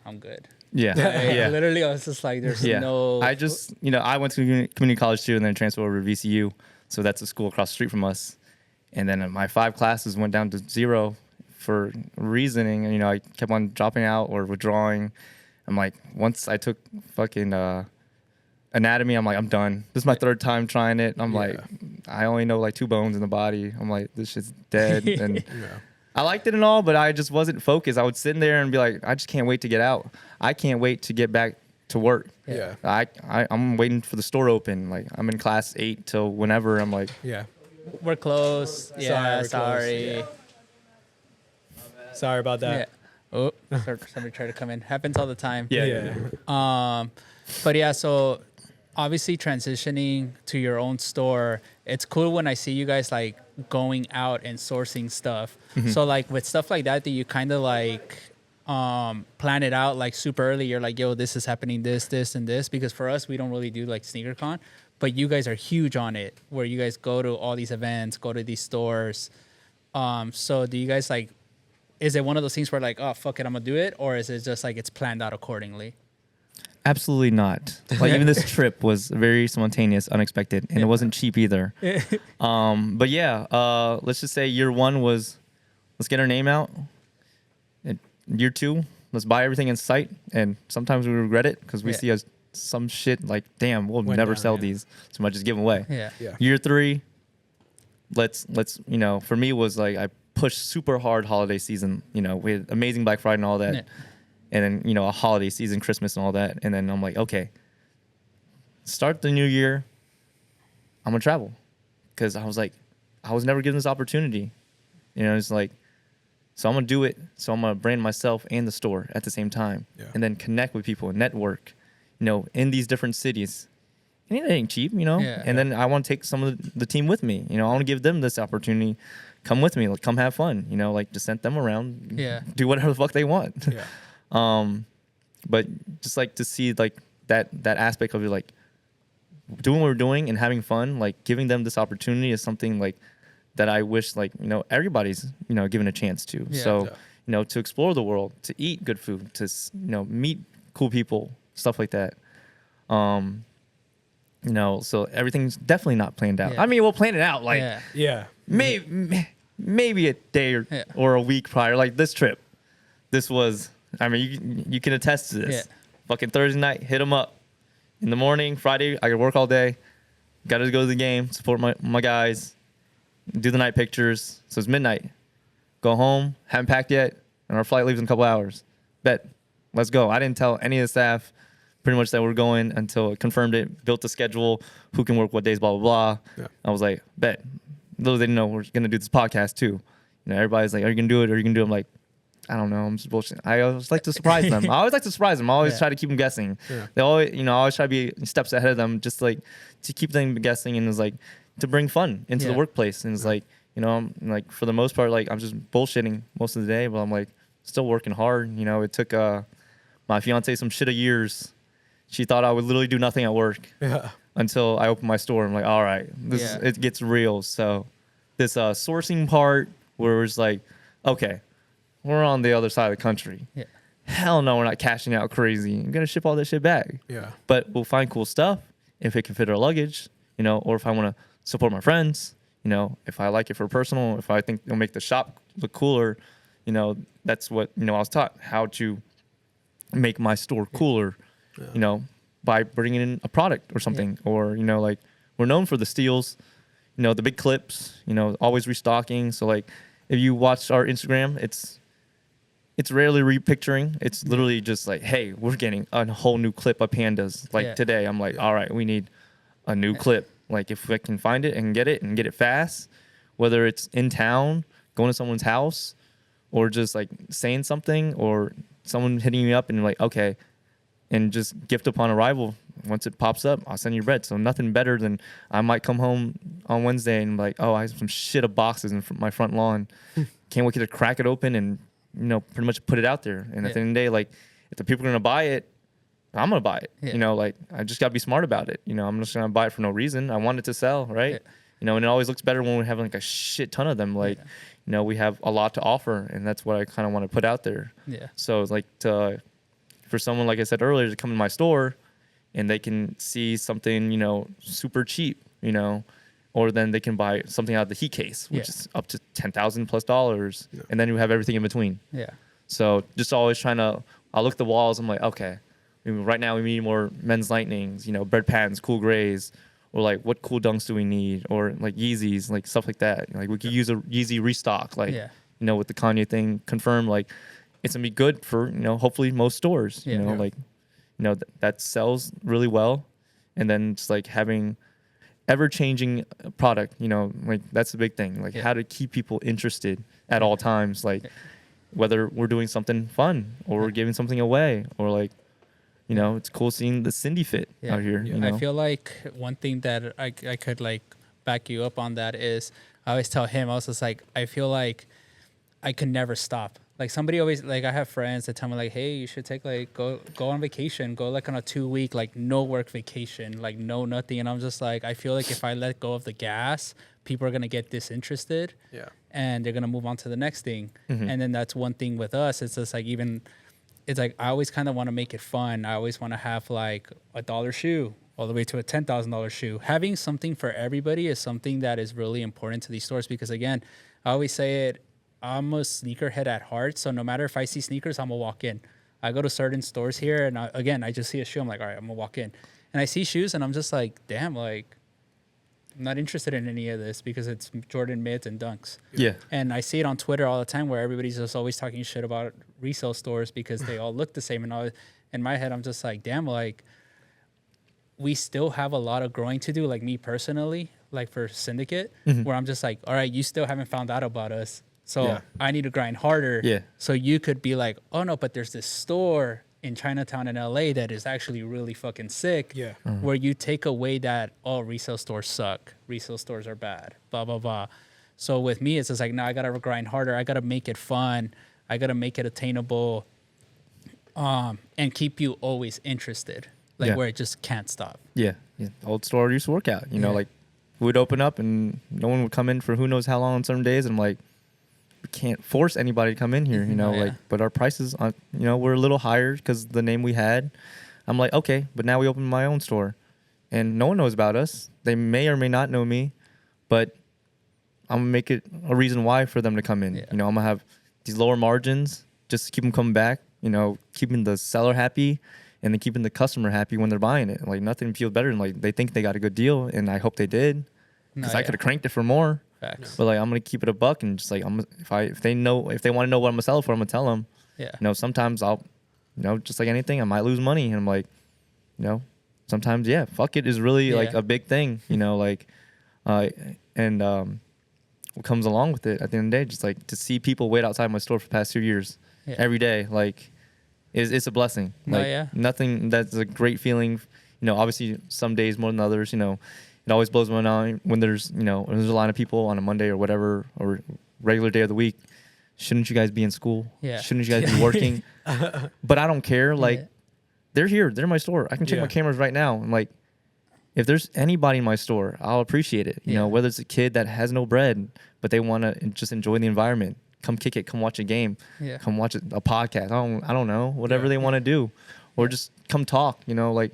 I'm good. Yeah. I literally, I was just like, there's Yeah. no. I just, you know, I went to community college too, and then transferred over to VCU. So that's a school across the street from us. And then my 5 classes went down to 0 for reasoning. And, you know, I kept on dropping out or withdrawing. I'm like, once I took fucking anatomy, I'm like, I'm done. This is my 3rd time trying it. I'm like, I only know like 2 bones in the body. I'm like, this shit's dead. And Yeah. I liked it and all, but I just wasn't focused. I would sit in there and be like, I just can't wait to get out. I can't wait to get back to work. Yeah. I'm waiting for the store open. Like, I'm in class 8 till whenever. I'm like, Yeah. We're close. Yeah, we're sorry. close. Sorry about Yeah. that. Oh, somebody tried to come in. Happens all the time. Yeah. But yeah, so obviously transitioning to your own store, it's cool when I see you guys like going out and sourcing stuff. So like with stuff like that you kind of like plan it out like super early. You're like, yo, this is happening, this, and this. Because for us, we don't really do like SneakerCon, but you guys are huge on it, where you guys go to all these events, go to these stores. So do you guys like, is it one of those things where like, oh, fuck it, I'm gonna do it? Or is it just like it's planned out accordingly? absolutely not. Like, even this trip was very spontaneous, unexpected, and it wasn't cheap either. But yeah, let's just say year 1 was, let's get our name out. And year 2, let's buy everything in sight. And sometimes we regret it because we Yeah. see some shit like, damn, we'll Went never down, sell yeah. these, so much just give them away. Yeah. Yeah. Year 3, let's you know, for me was like, I pushed super hard holiday season. You know, we had amazing Black Friday and all that. Yeah. And then, you know, a holiday season, Christmas and all that. And then I'm like, okay, start the new year. I'm going to travel. Because I was like, I was never given this opportunity. You know, it's like, so I'm going to do it. So I'm going to brand myself and the store at the same time. Yeah. And then connect with people and network, you know, in these different cities. And it ain't cheap, you know? Yeah. And then I want to take some of the team with me. You know, I want to give them this opportunity. Come with me. Like, come have fun. You know, like, just send them around. Yeah. Do whatever the fuck they want. Yeah. But just like to see like that aspect of it, like doing what we're doing and having fun, like giving them this opportunity is something like that I wish like, you know, everybody's, you know, given a chance to. Yeah. So, Yeah. you know, to explore the world, to eat good food, to, you know, meet cool people, stuff like that. You know, so everything's definitely not planned out. Yeah. I mean, we'll plan it out like Yeah. Yeah. maybe a day or a week prior, like this trip. This was, I mean, you can attest to this. Yeah. Fucking Thursday night, hit them up. In the morning, Friday, I could work all day. Got to go to the game, support my guys, do the night pictures. So it's midnight. Go home, haven't packed yet, and our flight leaves in a couple hours. Bet, let's go. I didn't tell any of the staff pretty much that we're going until I confirmed it, built the schedule, who can work what days, blah, blah, blah. Yeah. I was like, bet. Little they didn't know we're going to do this podcast too. You know, everybody's like, are you going to do it? Are you going to do it? I'm like, I don't know. I'm just bullshit. I always like to surprise them. I always like to surprise them. I always Yeah. try to keep them guessing. Yeah. They always, you know, I always try to be steps ahead of them, just like to keep them guessing and it's like to bring fun into the Yeah. workplace. And it's like, you know, I'm like for the most part, like I'm just bullshitting most of the day, but I'm like still working hard. You know, it took my fiance some shit of years. She thought I would literally do nothing at work Yeah. until I opened my store. I'm like, all right, this is, Yeah. it gets real. So this sourcing part where it's like, okay, we're on the other side of the country. Yeah. Hell no, we're not cashing out crazy. I'm gonna ship all this shit back. Yeah. But we'll find cool stuff if it can fit our luggage, you know, or if I want to support my friends, you know, if I like it for personal, if I think it'll make the shop look cooler, you know, that's what, you know, I was taught how to make my store cooler, you know, by bringing in a product or something, or, you know, like we're known for the steals, you know, the big clips, you know, always restocking. So like if you watch our Instagram, it's rarely repicturing. It's literally just like, hey, we're getting a whole new clip of pandas. Like Yeah. today, I'm like, all right, we need a new clip. Like if I can find it and get it fast, whether it's in town, going to someone's house, or just like saying something, or someone hitting me up and like, okay, and just gift upon arrival. Once it pops up, I'll send you bread. So nothing better than I might come home on Wednesday and like, oh, I have some shit of boxes in my front lawn. Can't wait to crack it open and, you know, pretty much put it out there. And at the end of the day, like, if the people are going to buy it, I'm going to buy it. Yeah. You know, like, I just got to be smart about it. You know, I'm just going to buy it for no reason. I want it to sell, right? Yeah. You know, and it always looks better when we have like a shit ton of them. Like, you know, we have a lot to offer, and that's what I kind of want to put out there. Yeah. So it's like for someone, like I said earlier, to come in my store and they can see something, you know, super cheap, you know, or then they can buy something out of the heat case, which Yeah. is up to $10,000+, and then you have everything in between. Yeah. So just always trying to, I look at the walls, I'm like, okay, right now we need more men's lightnings, you know, bread patents, cool grays, or like what cool dunks do we need, or like Yeezys, like stuff like that. Like we could use a Yeezy restock, like, Yeah. you know, with the Kanye thing confirmed, like it's gonna be good for, you know, hopefully most stores, you Yeah. know, Yeah. like, you know, that sells really well. And then just like having ever changing product, you know, like that's the big thing, like Yeah. how to keep people interested at all times, like whether we're doing something fun or we're giving something away, or like, you know, it's cool seeing the Cindy fit out here. Yeah. You know? I feel like one thing that I could like back you up on that is I always tell him, I was just like, I feel like I could never stop. Like somebody always, like I have friends that tell me like, hey, you should take like, go on vacation, go like on a 2-week, like no work vacation, like no nothing. And I'm just like, I feel like if I let go of the gas, people are going to get disinterested. Yeah. And they're going to move on to the next thing. Mm-hmm. And then that's one thing with us. It's just like, even, it's like, I always kind of want to make it fun. I always want to have like $1 shoe all the way to a $10,000 shoe. Having something for everybody is something that is really important to these stores, because again, I always say it, I'm a sneakerhead at heart. So no matter if I see sneakers, I'm gonna walk in. I go to certain stores here and I just see a shoe. I'm like, all right, I'm gonna walk in. And I see shoes and I'm just like, damn, like, I'm not interested in any of this because it's Jordan mids and dunks. Yeah. And I see it on Twitter all the time where everybody's just always talking shit about resale stores because they all look the same. And all. In my head, I'm just like, damn, like, we still have a lot of growing to do, like me personally, like for Syndicate, where I'm just like, all right, you still haven't found out about us. So Yeah. I need to grind harder. Yeah. So you could be like, oh no, but there's this store in Chinatown in LA that is actually really fucking sick. Yeah. Where you take away that, oh, resale stores suck. Resale stores are bad. Blah, blah, blah. So with me, it's just like, no, I got to grind harder. I got to make it fun. I got to make it attainable. And keep you always interested. Like Yeah. where it just can't stop. Yeah. Old store used to work out. You know, Yeah. like we'd open up and no one would come in for who knows how long on some days. And I'm like, we can't force anybody to come in here, you know, Yeah. like, but our prices, you know, were a little higher because the name we had. I'm like, okay, but now we open my own store and no one knows about us. They may or may not know me, but I'm gonna make it a reason why for them to come in. Yeah. You know, I'm gonna have these lower margins just to keep them coming back, you know, keeping the seller happy and then keeping the customer happy when they're buying it. Like nothing feels better than like they think they got a good deal and I hope they did because No, I yeah. could have cranked it for more. Facts. But like I'm gonna keep it a buck and just like if they want to know what I'm gonna sell it for, I'm gonna tell them. Yeah. You know, sometimes I'll, you know, just like anything, I might lose money, and I'm like, you know, sometimes fuck it is really like Yeah. a big thing, you know, like, and what comes along with it at the end of the day, just like to see people wait outside my store for the past 2 years Yeah. every day, like, it's a blessing. No, Like yeah. nothing. That's a great feeling. You know, obviously some days more than others. You know, it always blows my mind when there's when there's a line of people on a Monday or whatever or regular day of the week. Shouldn't you guys be in school? Yeah. Shouldn't you guys be working? But I don't care. Like Yeah. they're here. They're in my store. I can check Yeah. my cameras right now. I'm like, if there's anybody in my store, I'll appreciate it. You know, Yeah. whether it's a kid that has no bread, but they want to just enjoy the environment. Come kick it. Come watch a game. Yeah. Come watch a podcast. I don't know. Whatever Yeah. they want to do, or just come talk. You know, like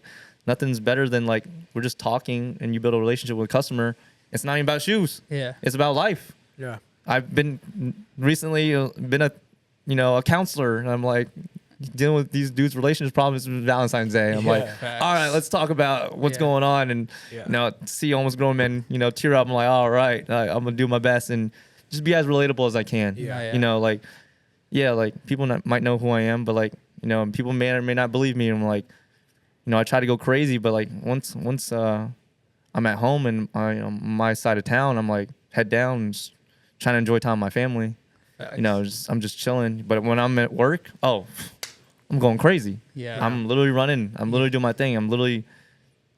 nothing's better than like we're just talking and you build a relationship with a customer. It's not even about shoes. Yeah. It's about life. Yeah. I've been recently been a counselor, and I'm like dealing with these dudes' relationship problems with Valentine's Day. I'm like, Facts. all right, let's talk about what's Yeah. going on, and Yeah. see almost grown men, tear up. I'm like, all right, I'm gonna do my best and just be as relatable as I can. Yeah. Yeah. Like people might know who I am, but like people may or may not believe me. I'm like, I try to go crazy, but like once I'm at home and I'm on my side of town, I'm like head down and just trying to enjoy time with my family. Facts. I'm just chilling. But when I'm at work, I'm going crazy. Yeah. I'm literally running. I'm literally doing my thing. I'm literally,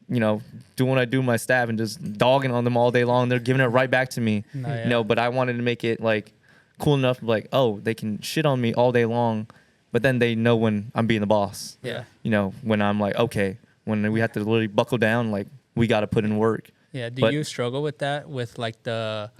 doing what I do with my staff and just dogging on them all day long. They're giving it right back to me. No, yeah. But I wanted to make it like cool enough, like, they can shit on me all day long, but then they know when I'm being the boss. Yeah. When I'm like, okay, when we have to literally buckle down, like we got to put in work. Yeah. Do But- you struggle with that with like the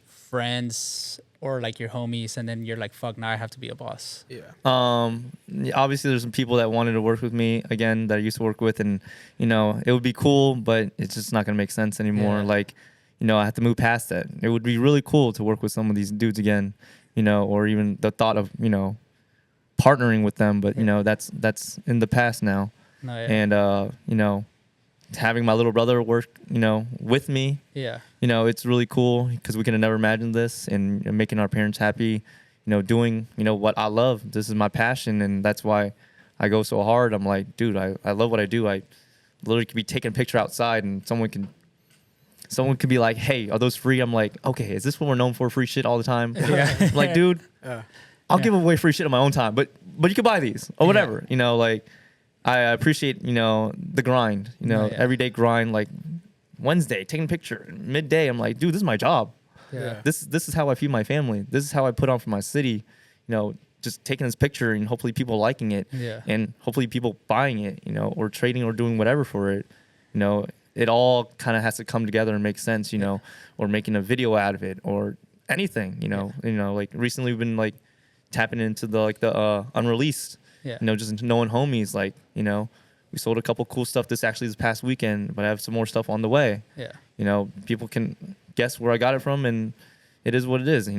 friends or like your homies and then you're like, fuck, now I have to be a boss? Yeah. Obviously there's some people that wanted to work with me again that I used to work with, and it would be cool, but it's just not gonna make sense anymore. Yeah. Like, I have to move past that. It would be really cool to work with some of these dudes again, or even the thought of partnering with them, but that's in the past now. No, yeah. And having my little brother work with me, Yeah. it's really cool because we could have never imagined this, and making our parents happy, doing, what I love. This is my passion, and that's why I go so hard. I'm like, dude, I love what I do. I literally could be taking a picture outside and someone could be like, hey, are those free? I'm like, okay, is this what we're known for? Free shit all the time? Yeah. I'm like, dude, I'll Yeah. give away free shit on my own time, but you can buy these or whatever, like I appreciate, the grind, Yeah. everyday grind, like Wednesday, taking a picture, midday. I'm like, dude, this is my job. Yeah. This is how I feed my family. This is how I put on for my city. Just taking this picture and hopefully people liking it, Yeah. and hopefully people buying it, or trading or doing whatever for it. It all kind of has to come together and make sense, or making a video out of it or anything, like recently we've been like tapping into the unreleased, Yeah. just knowing homies, like, we sold a couple cool stuff this past weekend, but I have some more stuff on the way. Yeah. People can guess where I got it from, and it is what it is. It's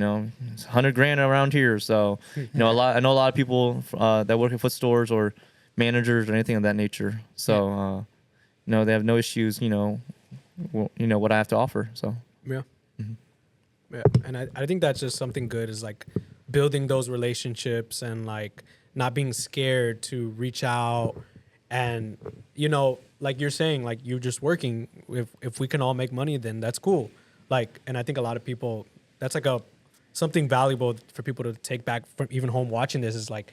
$100,000 around here. So, I know a lot of people that work at foot stores or managers or anything of that nature. So, they have no issues, what I have to offer. So Yeah. Yeah. And I think that's just something good is like building those relationships and like not being scared to reach out and, like you're saying, like you're just working. If we can all make money, then that's cool. Like, and I think a lot of people, that's like something valuable for people to take back from even home watching this is like,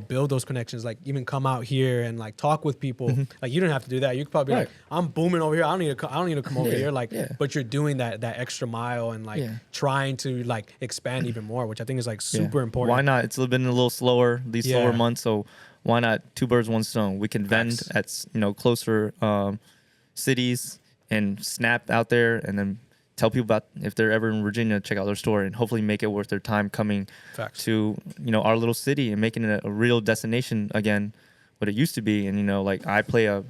build those connections, like even come out here and like talk with people. Like you don't have to do that. You could probably be Right. like, I'm booming over here. I don't need to come over Yeah, here. Like, yeah. but you're doing that extra mile and like Yeah. trying to like expand even more, which I think is like yeah. super important. Why not? It's been a little slower these Yeah. slower months, so why not two birds, one stone? We can vend Facts. at closer cities and snap out there, and then tell people about if they're ever in Virginia, check out their store, and hopefully make it worth their time coming Facts. to our little city and making it a real destination again, what it used to be. And like I play a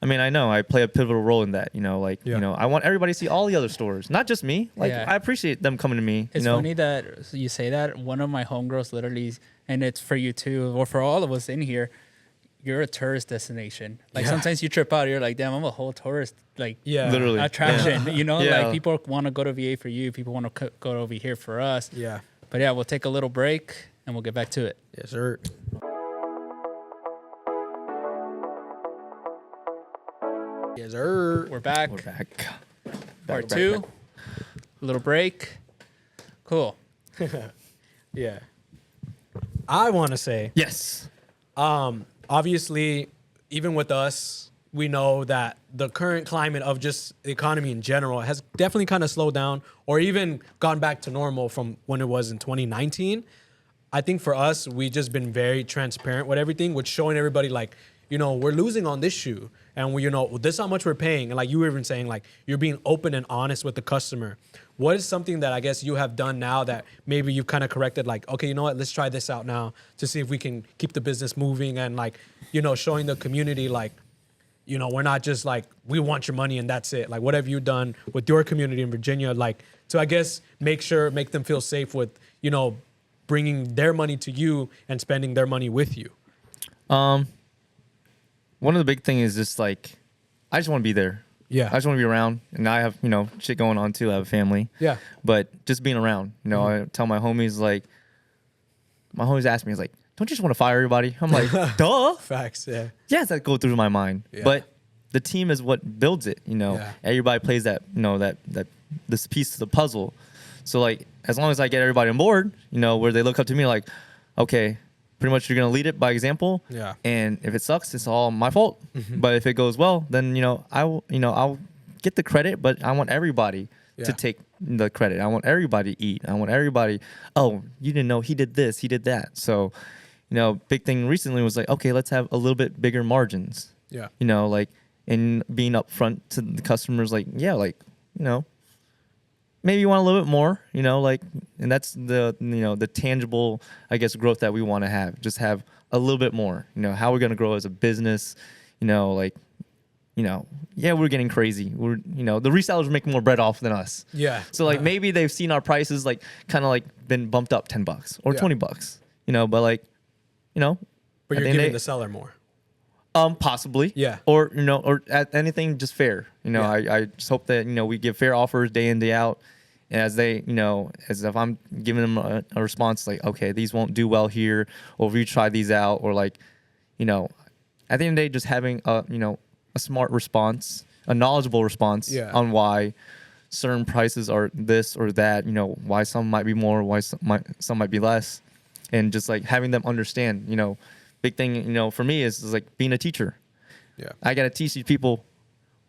pivotal role in that. Yeah. I want everybody to see all the other stores, not just me. Like Yeah. I appreciate them coming to me. It's funny that you say that. One of my homegirls literally, and it's for you too, or for all of us in here, you're a tourist destination. Like Yeah. sometimes you trip out, you're like, damn, I'm a whole tourist. Like Yeah. Literally. attraction, Yeah. like people want to go to VA for you. People want to go over here for us. Yeah. But yeah, we'll take a little break and we'll get back to it. Yes, sir. Yes, sir. We're back. We're back. Part two. A little break. Cool. Yeah. I want to say, Yes. obviously, even with us, we know that the current climate of just the economy in general has definitely kind of slowed down or even gone back to normal from when it was in 2019. I think for us, we just been very transparent with everything, with showing everybody like, we're losing on this shoe and this is how much we're paying. And like you were even saying, like you're being open and honest with the customer. What is something that I guess you have done now that maybe you've kind of corrected, like, okay, you know what, let's try this out now to see if we can keep the business moving and like, showing the community like, we're not just like, we want your money and that's it. Like, what have you done with your community in Virginia? Like, to, I guess, make them feel safe with, bringing their money to you and spending their money with you. One of the big things is just like, I just want to be there. Yeah. I just want to be around. And I have, shit going on too. I have a family. Yeah. But just being around, I tell my homies, like, my homies ask me, like, don't you just want to fire everybody? I'm like, duh. Facts, yeah. Yes, that go through my mind. Yeah. But the team is what builds it, Yeah. Everybody plays that, this piece of the puzzle. So like, as long as I get everybody on board, where they look up to me like, okay, pretty much you're gonna lead it by example. Yeah. And if it sucks, it's all my fault. But if it goes well, then I'll get the credit. But I want everybody Yeah. to take the credit. I want everybody to eat. I want everybody. Oh, you didn't know he did this, he did that. So, big thing recently was like, okay, let's have a little bit bigger margins. Yeah. Like, and being upfront to the customers, like, yeah, like, maybe you want a little bit more, like, and that's the tangible, I guess, growth that we want to have. Just have a little bit more, how we're going to grow as a business, like, yeah, we're getting crazy. We're, the resellers are making more bread off than us. Yeah. So like maybe they've seen our prices like kind of like been bumped up $10 or Yeah. $20, but like, But at you're the end giving of the seller more. possibly. Yeah. Or, or at anything just fair. Yeah. I just hope that, we give fair offers day in, day out. And as they, as if I'm giving them a response like, okay, these won't do well here, or we try these out, or like, at the end of the day, just having a smart response, a knowledgeable response Yeah. on why certain prices are this or that, why some might be more, why some might be less. And just like having them understand, big thing, for me is like being a teacher. Yeah. I got to teach these people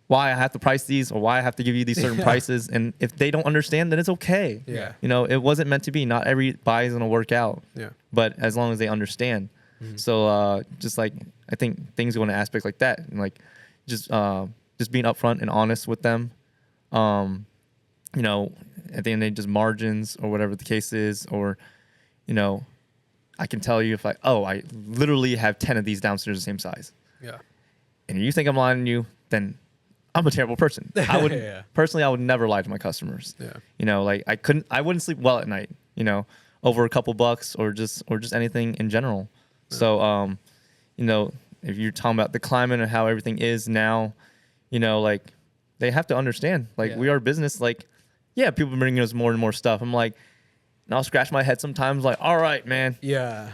why I have to price these or why I have to give you these certain prices. And if they don't understand, then it's okay. Yeah. It wasn't meant to be. Not every buy is going to work out. Yeah. But as long as they understand. So just like, I think things go into aspects like that. And like just being upfront and honest with them. At the end of the day, just margins or whatever the case is, or, I can tell you if I literally have 10 of these downstairs the same size. Yeah. And you think I'm lying to you, then I'm a terrible person. I would Yeah. personally, I would never lie to my customers. Yeah. Like I wouldn't sleep well at night, over a couple bucks or just anything in general. Yeah. So, if you're talking about the climate and how everything is now, like they have to understand. Like, Yeah. we are a business. Like, yeah, people are bringing us more and more stuff. I'm like, and I'll scratch my head sometimes, like, all right, man, Yeah.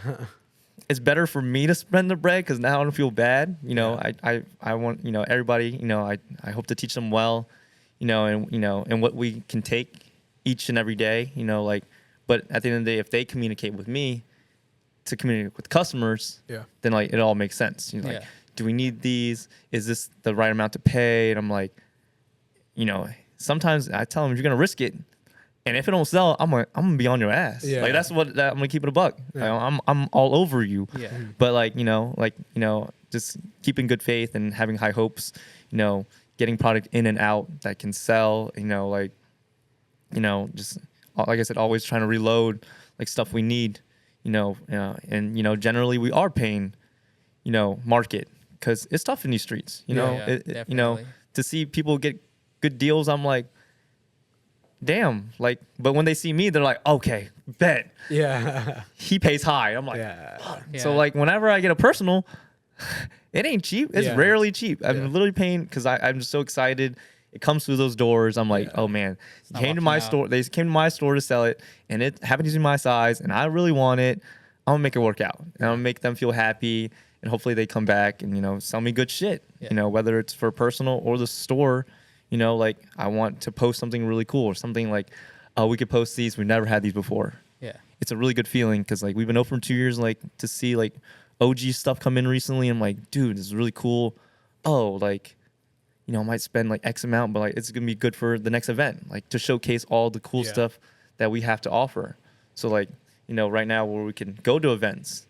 it's better for me to spend the bread because now I don't feel bad. You know, I want, you know, everybody, you know, I hope to teach them well, you know, and what we can take each and every day, you know, like, but at the end of the day, if they communicate with me to communicate with customers, Yeah. then like it all makes sense. You know, like, Yeah. do we need these? Is this the right amount to pay? And I'm like, you know, sometimes I tell them, you're going to risk it. And if it don't sell, I'm gonna be on your ass. Yeah. Like, that's what I'm gonna keep it a buck. Yeah. I'm all over you. Yeah. But like, you know, just keeping good faith and having high hopes. You know, getting product in and out that can sell. You know, like, you know, just like I said, always trying to reload like stuff we need. You know, and you know, generally we are paying, you know, market because it's tough in these streets. You know, Yeah, you know, definitely. to see people get good deals, I'm like, damn, like, but when they see me, they're like, okay, bet Yeah. he pays high. I'm like, Yeah. Yeah. so like whenever I get a personal, it ain't cheap. It's Yeah. rarely cheap. I'm Yeah. literally paying because I'm just so excited. It comes through those doors. I'm like, Yeah. oh man, not came to walking my out. store. They came to my store to sell it, and it happened to be my size, and I really want it. I'm gonna make it work out, and I'm gonna make them feel happy, and hopefully they come back and, you know, sell me good shit. Yeah. You know, whether it's for personal or the store. You know, like, I want to post something really cool or something like, oh, we could post these. We've never had these before. Yeah. It's a really good feeling because like we've been open for 2 years. Like, to see like OG stuff come in recently, I'm like, dude, this is really cool. Oh, like, you know, I might spend like X amount, but like it's gonna be good for the next event, like to showcase all the cool Yeah. stuff that we have to offer. So like, you know, right now where we can go to events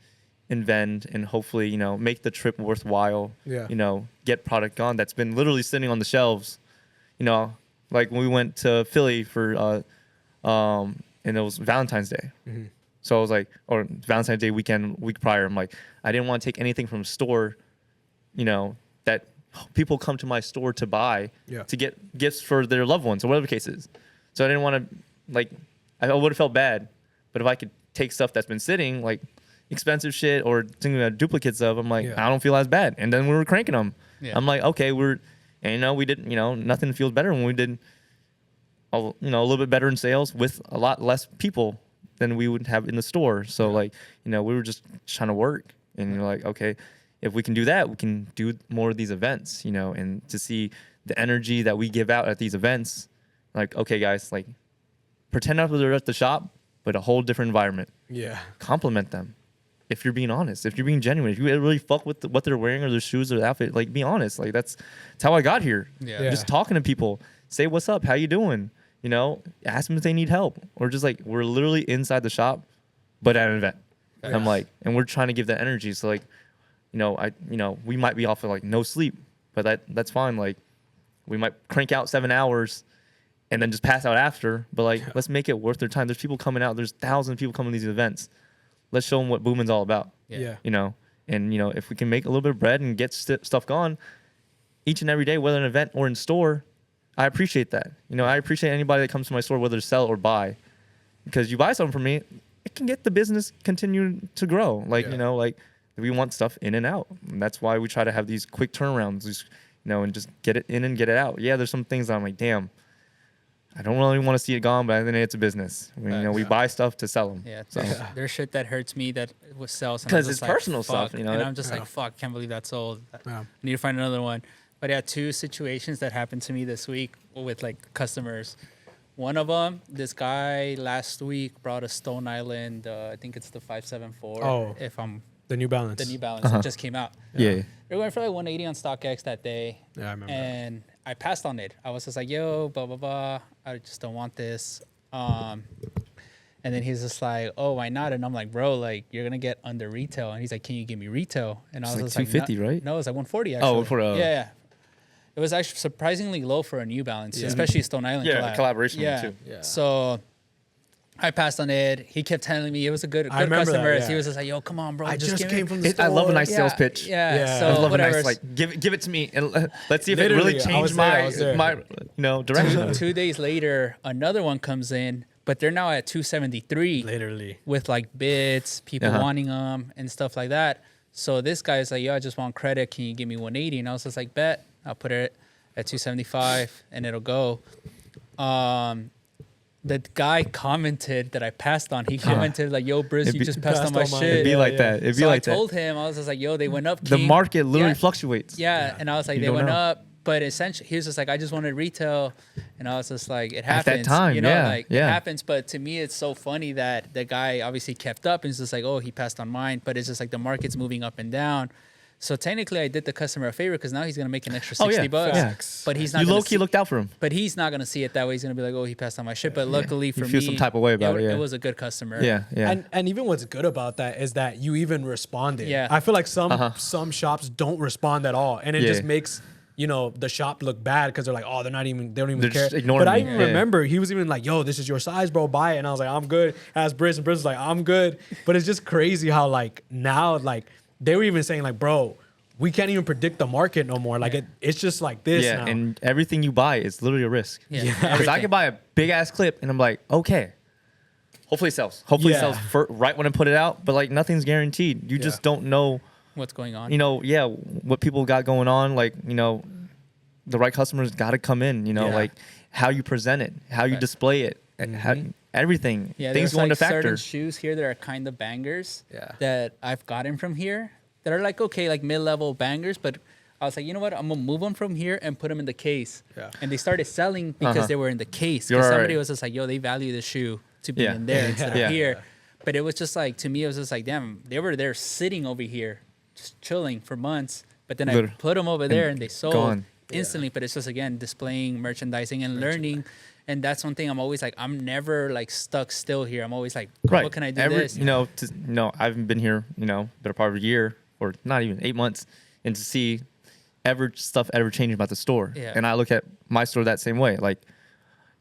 and vend and hopefully, you know, make the trip worthwhile. Yeah. You know, get product gone that's been literally sitting on the shelves. You know, like when we went to Philly for and it was Valentine's Day. Mhm. So I was like, or Valentine's Day week prior, I'm like, I didn't want to take anything from the store, you know, that people come to my store to buy Yeah. to get gifts for their loved ones or whatever the case is. So I didn't want to, like, I would have felt bad, but if I could take stuff that's been sitting, like expensive shit or thinking about duplicates of, I'm like, Yeah. I don't feel as bad. And then we were cranking them. Yeah. I'm like, okay, and you know, we didn't, you know, nothing feels better when we did, you know, a little bit better in sales with a lot less people than we would have in the store. So like, you know, we were just trying to work, and you're like, okay, if we can do that, we can do more of these events, you know, and to see the energy that we give out at these events, like, okay, guys, like, pretend after they're at the shop, but a whole different environment. Yeah. Compliment them. If you're being honest, if you're being genuine, if you really fuck with what they're wearing or their shoes or their outfit, like, be honest. Like, that's how I got here. Yeah. Yeah. Just talking to people, say what's up, how you doing, you know, ask them if they need help, or just like, we're literally inside the shop, but at an event. And I'm Yes. like, and we're trying to give that energy. So like, you know, we might be off of like no sleep, but that's fine. Like, we might crank out 7 hours and then just pass out after, but like, let's make it worth their time. There's people coming out. There's thousands of people coming to these events. Let's show them what Boomin's all about. Yeah. You know, and you know, if we can make a little bit of bread and get stuff gone each and every day, whether an event or in store, I appreciate that. You know, I appreciate anybody that comes to my store, whether to sell or buy, because you buy something from me, it can get the business continue to grow. Like, Yeah. you know, like, we want stuff in and out. And that's why we try to have these quick turnarounds, you know, and just get it in and get it out. Yeah, there's some things that I'm like, damn, I don't really want to see it gone, but I think it's a business. You know, we Yeah. buy stuff to sell them. Yeah, So, there's shit that hurts me that was sells. and 'Cause I'm it's just like, personal stuff, fuck. you know, And that- I'm just Yeah. like, fuck, can't believe that sold. Yeah. I need to find another one. But yeah, 2 situations that happened to me this week with like customers. One of them, this guy last week brought a Stone Island. I think it's the 574. Oh. If I'm The New Balance. the New Balance, it just came out. yeah. They're going for like 180 on StockX that day. Yeah, I remember. And I passed on it. I was just like, yo, blah, blah, blah. I just don't want this. And then he's just like, oh, why not? And I'm like, bro, like, you're going to get under retail. And he's like, can you give me retail? And I It's was like just like, 250, no, right? No, it was like 140 actually. 140, oh. Yeah, yeah. It was actually surprisingly low for a New Balance, Yeah. especially Stone Island Yeah, the collaboration one yeah. too. Yeah. So I passed on it. He kept telling me it was a good I remember that, customer. yeah. He was just like, yo, come on, bro. I just give came me. from the store. I love a nice Yeah, sales pitch. Yeah. Yeah. So I love whatever. a nice, like, give it to me and let's see if Literally, it really I was changed there, I was there. my direction. 2 days later, another one comes in, but they're now at 273 Literally. with like bits, people Uh-huh. wanting them and stuff like that. So this guy's like, yo, I just want credit. Can you give me 180? And I was just like, bet. I'll put it at 275, and it'll go. The guy commented that I passed on. He commented like, "Yo, Briz, It'd you be- just passed on my mine. shit." It'd be Yeah, like yeah. that. It'd be So like I that. told him, I was just like, "Yo, they went up. The King." market literally Yeah. fluctuates. Yeah, and I was like, You they don't went know. up, but essentially, he was just like, I just wanted retail, and I was just like, it At happens. that time, you know, yeah, like yeah. it happens. But to me, it's so funny that the guy obviously kept up, and it's just like, oh, he passed on mine, but it's just like the market's moving up and down. So technically, I did the customer a favor because now he's gonna make an extra 60 bucks. Facts. But he's not. You gonna low key see- looked out for him. But he's not gonna see it that way. He's gonna be like, oh, he passed on my shit. But luckily for You me, feel some type of way about it, yeah. It was a good customer. Yeah, yeah. And even what's good about that is that you even responded. Yeah. I feel like some shops don't respond at all, and it Yeah. just makes the shop look bad because they're like, oh, they don't even They're care. just ignoring But I me. even Yeah. remember he was even like, yo, this is your size, bro, buy it. And I was like, I'm good. As Briz, and Briz was like, I'm good. But it's just crazy how like now like they were even saying like, bro, we can't even predict the market no more. Like it's just like this Yeah, now. and everything you buy is literally a risk. Yeah. Because I Everything. could buy a big ass clip and I'm like, okay, hopefully it sells. Hopefully it Yeah. sells right when I put it out. But like nothing's guaranteed. You just don't know, What's going on? what people got going on. Like, the right customers got to come in, Yeah. like how you present it, how you Right. display it, and how, everything. Yeah, Things there's go into like certain factor. shoes here that are kind of bangers Yeah. that I've gotten from here that are like okay, like mid-level bangers, but I was like, you know what? I'm gonna move them from here and put them in the case. Yeah. And they started selling because Uh-huh. they were in the case. You're Because somebody right. was just like, yo, they value the shoe to be Yeah. in there instead Yeah. of here. But it was just like to me, it was just like, damn, they were there sitting over here, just chilling for months. But then I Literally. put them over there and they sold gone. instantly. But it's just again displaying merchandising and learning. And that's one thing I'm always like, I'm never like stuck still here. I'm always like, Right. what can I do Every, this? I haven't been here, better part of a year or not even 8 months, and to see stuff ever changing about the store. Yeah. And I look at my store that same way. Like,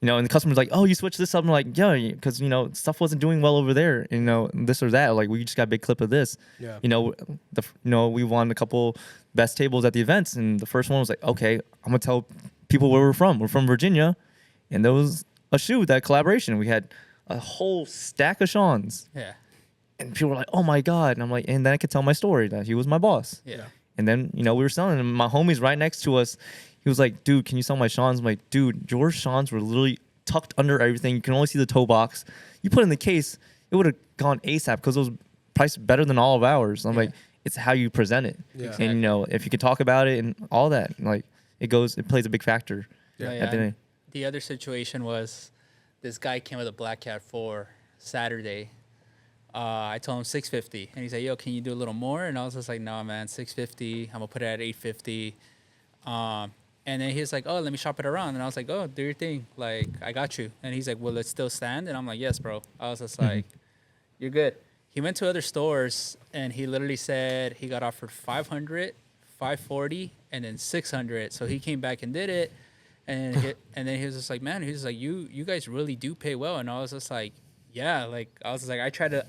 and the customer's like, oh, you switched this up. I'm like, yeah, because, stuff wasn't doing well over there, this or that. Like, we just got a big clip of this. Yeah. We won a couple best tables at the events. And the first one was like, okay, I'm going to tell people where we're from. We're from Virginia. And there was a shoe, that collaboration. We had a whole stack of Sean's. Yeah. And people were like, oh my God. And I'm like, and then I could tell my story that he was my boss. Yeah. And then, we were selling and my homie's right next to us. He was like, dude, can you sell my Sean's? I'm like, dude, your Sean's were literally tucked under everything. You can only see the toe box. You put it in the case, it would have gone ASAP because it was priced better than all of ours. I'm like, it's how you present it. Yeah. And, if you can talk about it and all that, like, it plays a big factor. Yeah. At the end. The other situation was this guy came with a Black Cat 4 Saturday. I told him 650, and he's like, "Yo, can you do a little more?" And I was just like, "No, man, 650. I'm gonna put it at 850." And then he was like, "Oh, let me shop it around." And I was like, "Oh, do your thing. Like, I got you." And he's like, "Will it still stand?" And I'm like, "Yes, bro." I was just like, "You're good." He went to other stores, and he literally said he got offered 500, 540, and then 600. So he came back and did it. And then he was just like, man, he was like, you guys really do pay well. And I was just like, yeah, like I was just like,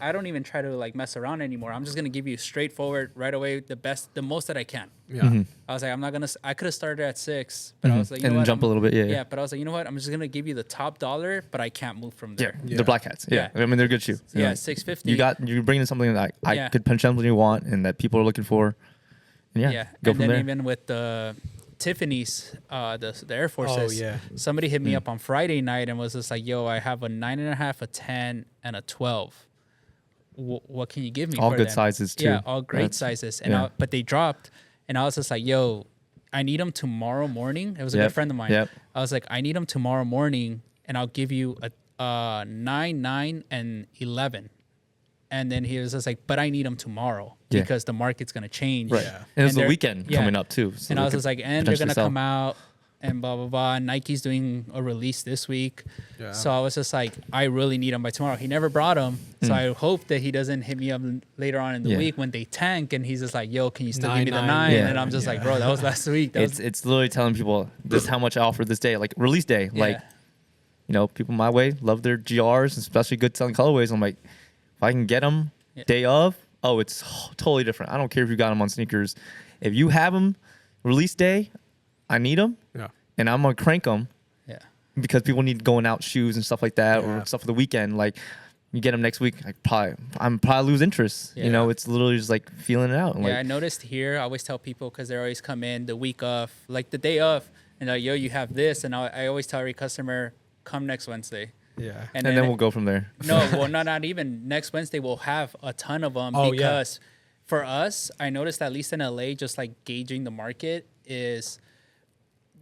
I don't even try to like mess around anymore. I'm just gonna give you straightforward right away, the most that I can. Yeah. I was like, I could have started at 6, but I was like, you know And what, jump a little bit, yeah. yeah. But I was like, you know what, I'm just gonna give you the top dollar, but I can't move from Yeah, there. Yeah. they're black hats. Yeah. Yeah. I mean, they're good shoes. Yeah, 650. You're bringing something that I Yeah. could punch something you want and that people are looking for. And go And from then there. even with the Tiffany's, the Air Forces, yeah. somebody hit me up on Friday night and was just like, yo, I have a 9.5, a 10, and a 12. What can you give me All for good them? sizes, too. Yeah, all great That's- sizes. And yeah. but they dropped, and I was just like, yo, I need them tomorrow morning. It was a Yep, good friend of mine. yep. I was like, I need them tomorrow morning, and I'll give you a 9, 9, and 11. And then he was just like, but I need them tomorrow Yeah. because the market's going to change. Right. Yeah. And it was the they're- weekend yeah. coming up, too. So And they I was could just like, and they're potentially gonna sell. come out and blah blah blah. Nike's doing a release this week, Yeah. so I was just like, I really need them by tomorrow. He never brought them, so I hope that he doesn't hit me up later on in the Hmm. Yeah. week when they tank, and he's just like, yo, can you still give me the 9, 9? yeah. And I'm just like, bro, that was last week. That was, It's literally telling people this is how much I offer this day, like release day. Like, people my way love their GRs, especially good selling colorways. I'm like, if I can get them Yeah. day of, it's totally different. I don't care if you got them on sneakers. If you have them release day, I need them, Yeah. and I'm gonna crank them yeah. because people need going out shoes and stuff like that, Yeah. or stuff for the weekend. Like, you get them next week, I'm probably lose interest. Yeah. It's literally just like feeling it out. Yeah, I Like, noticed here. I always tell people because they always come in the week of, like the day of, and and like, yo, you have this, and I always tell every customer, come next Wednesday. Yeah. And then we'll go from there. No, well, not even next Wednesday. We'll have a ton of them Oh, because for us, I noticed at least in LA, just like gauging the market is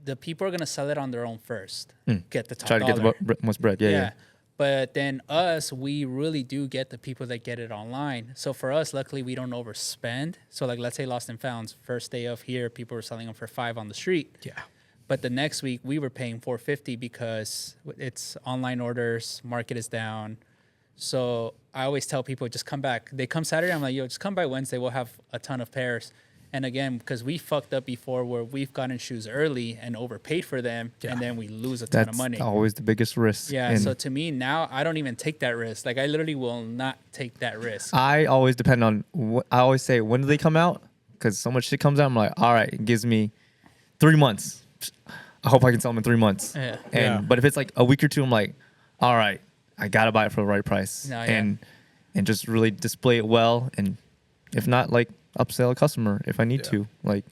the people are gonna sell it on their own first, get the top Try to dollar. get the most bread. Yeah. But then us, we really do get the people that get it online. So for us, luckily, we don't overspend. So like, let's say Lost and Founds, first day of here, people were selling them for $5 on the street. Yeah. But the next week we were paying $4.50 because it's online orders, market is down. So I always tell people just come back. They come Saturday, I'm like, yo, just come by Wednesday. We'll have a ton of pairs. And again, because we fucked up before where we've gotten shoes early and overpaid for them, and then we lose a ton of money. That's always the biggest risk. Yeah. And So to me now, I don't even take that risk. Like I literally will not take that risk. I always depend on. I always say, when do they come out? Because so much shit comes out. I'm like, all right, it gives me 3 months. I hope I can sell them in 3 months. Yeah. But if it's like a week or two, I'm like, all right, I gotta buy it for the right price. No, yeah. And just really display it well. And if not, like upsell a customer if I need to. Like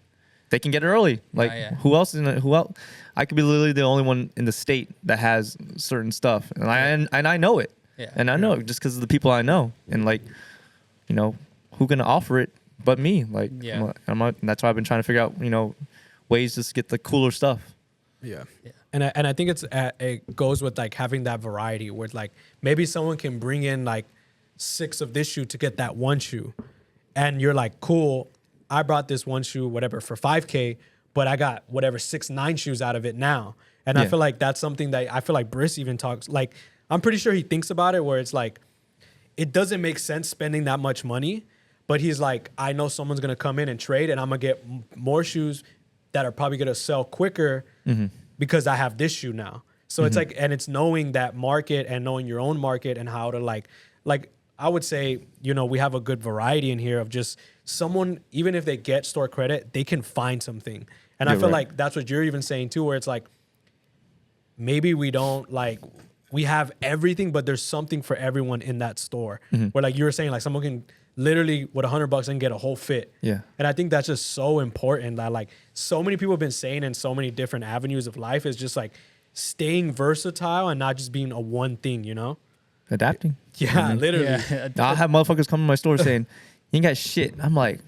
they can get it early. Like who else? Who else? I could be literally the only one in the state that has certain stuff, and I know it. Yeah. And I know it just because of the people I know. And like, you know, who gonna offer it but me? Like, that's why I've been trying to figure out, you know, ways just to get the cooler stuff. Yeah. And I think it goes with like having that variety where like maybe someone can bring in like 6 of this shoe to get that one shoe, and you're like, cool, I brought this one shoe whatever for $5K, but I got whatever 6-9 shoes out of it now. And I feel like that's something that I feel like Briss even talks like, I'm pretty sure he thinks about it where it's like it doesn't make sense spending that much money, but he's like, I know someone's gonna come in and trade, and I'm gonna get more shoes that are probably gonna sell quicker because I have this shoe now. So it's like, and it's knowing that market and knowing your own market and how to like I would say, you know, we have a good variety in here of just someone, even if they get store credit, they can find something. And I feel like that's what you're even saying too, where it's like, maybe we don't like, we have everything, but there's something for everyone in that store. Where like you were saying, like someone can literally with $100 and get a whole fit. Yeah. And I think that's just so important that like so many people have been saying in so many different avenues of life is just like staying versatile and not just being a one thing, you know? Adapting. Yeah, literally. Yeah. I'll have motherfuckers come to my store saying, you ain't got shit. I'm like,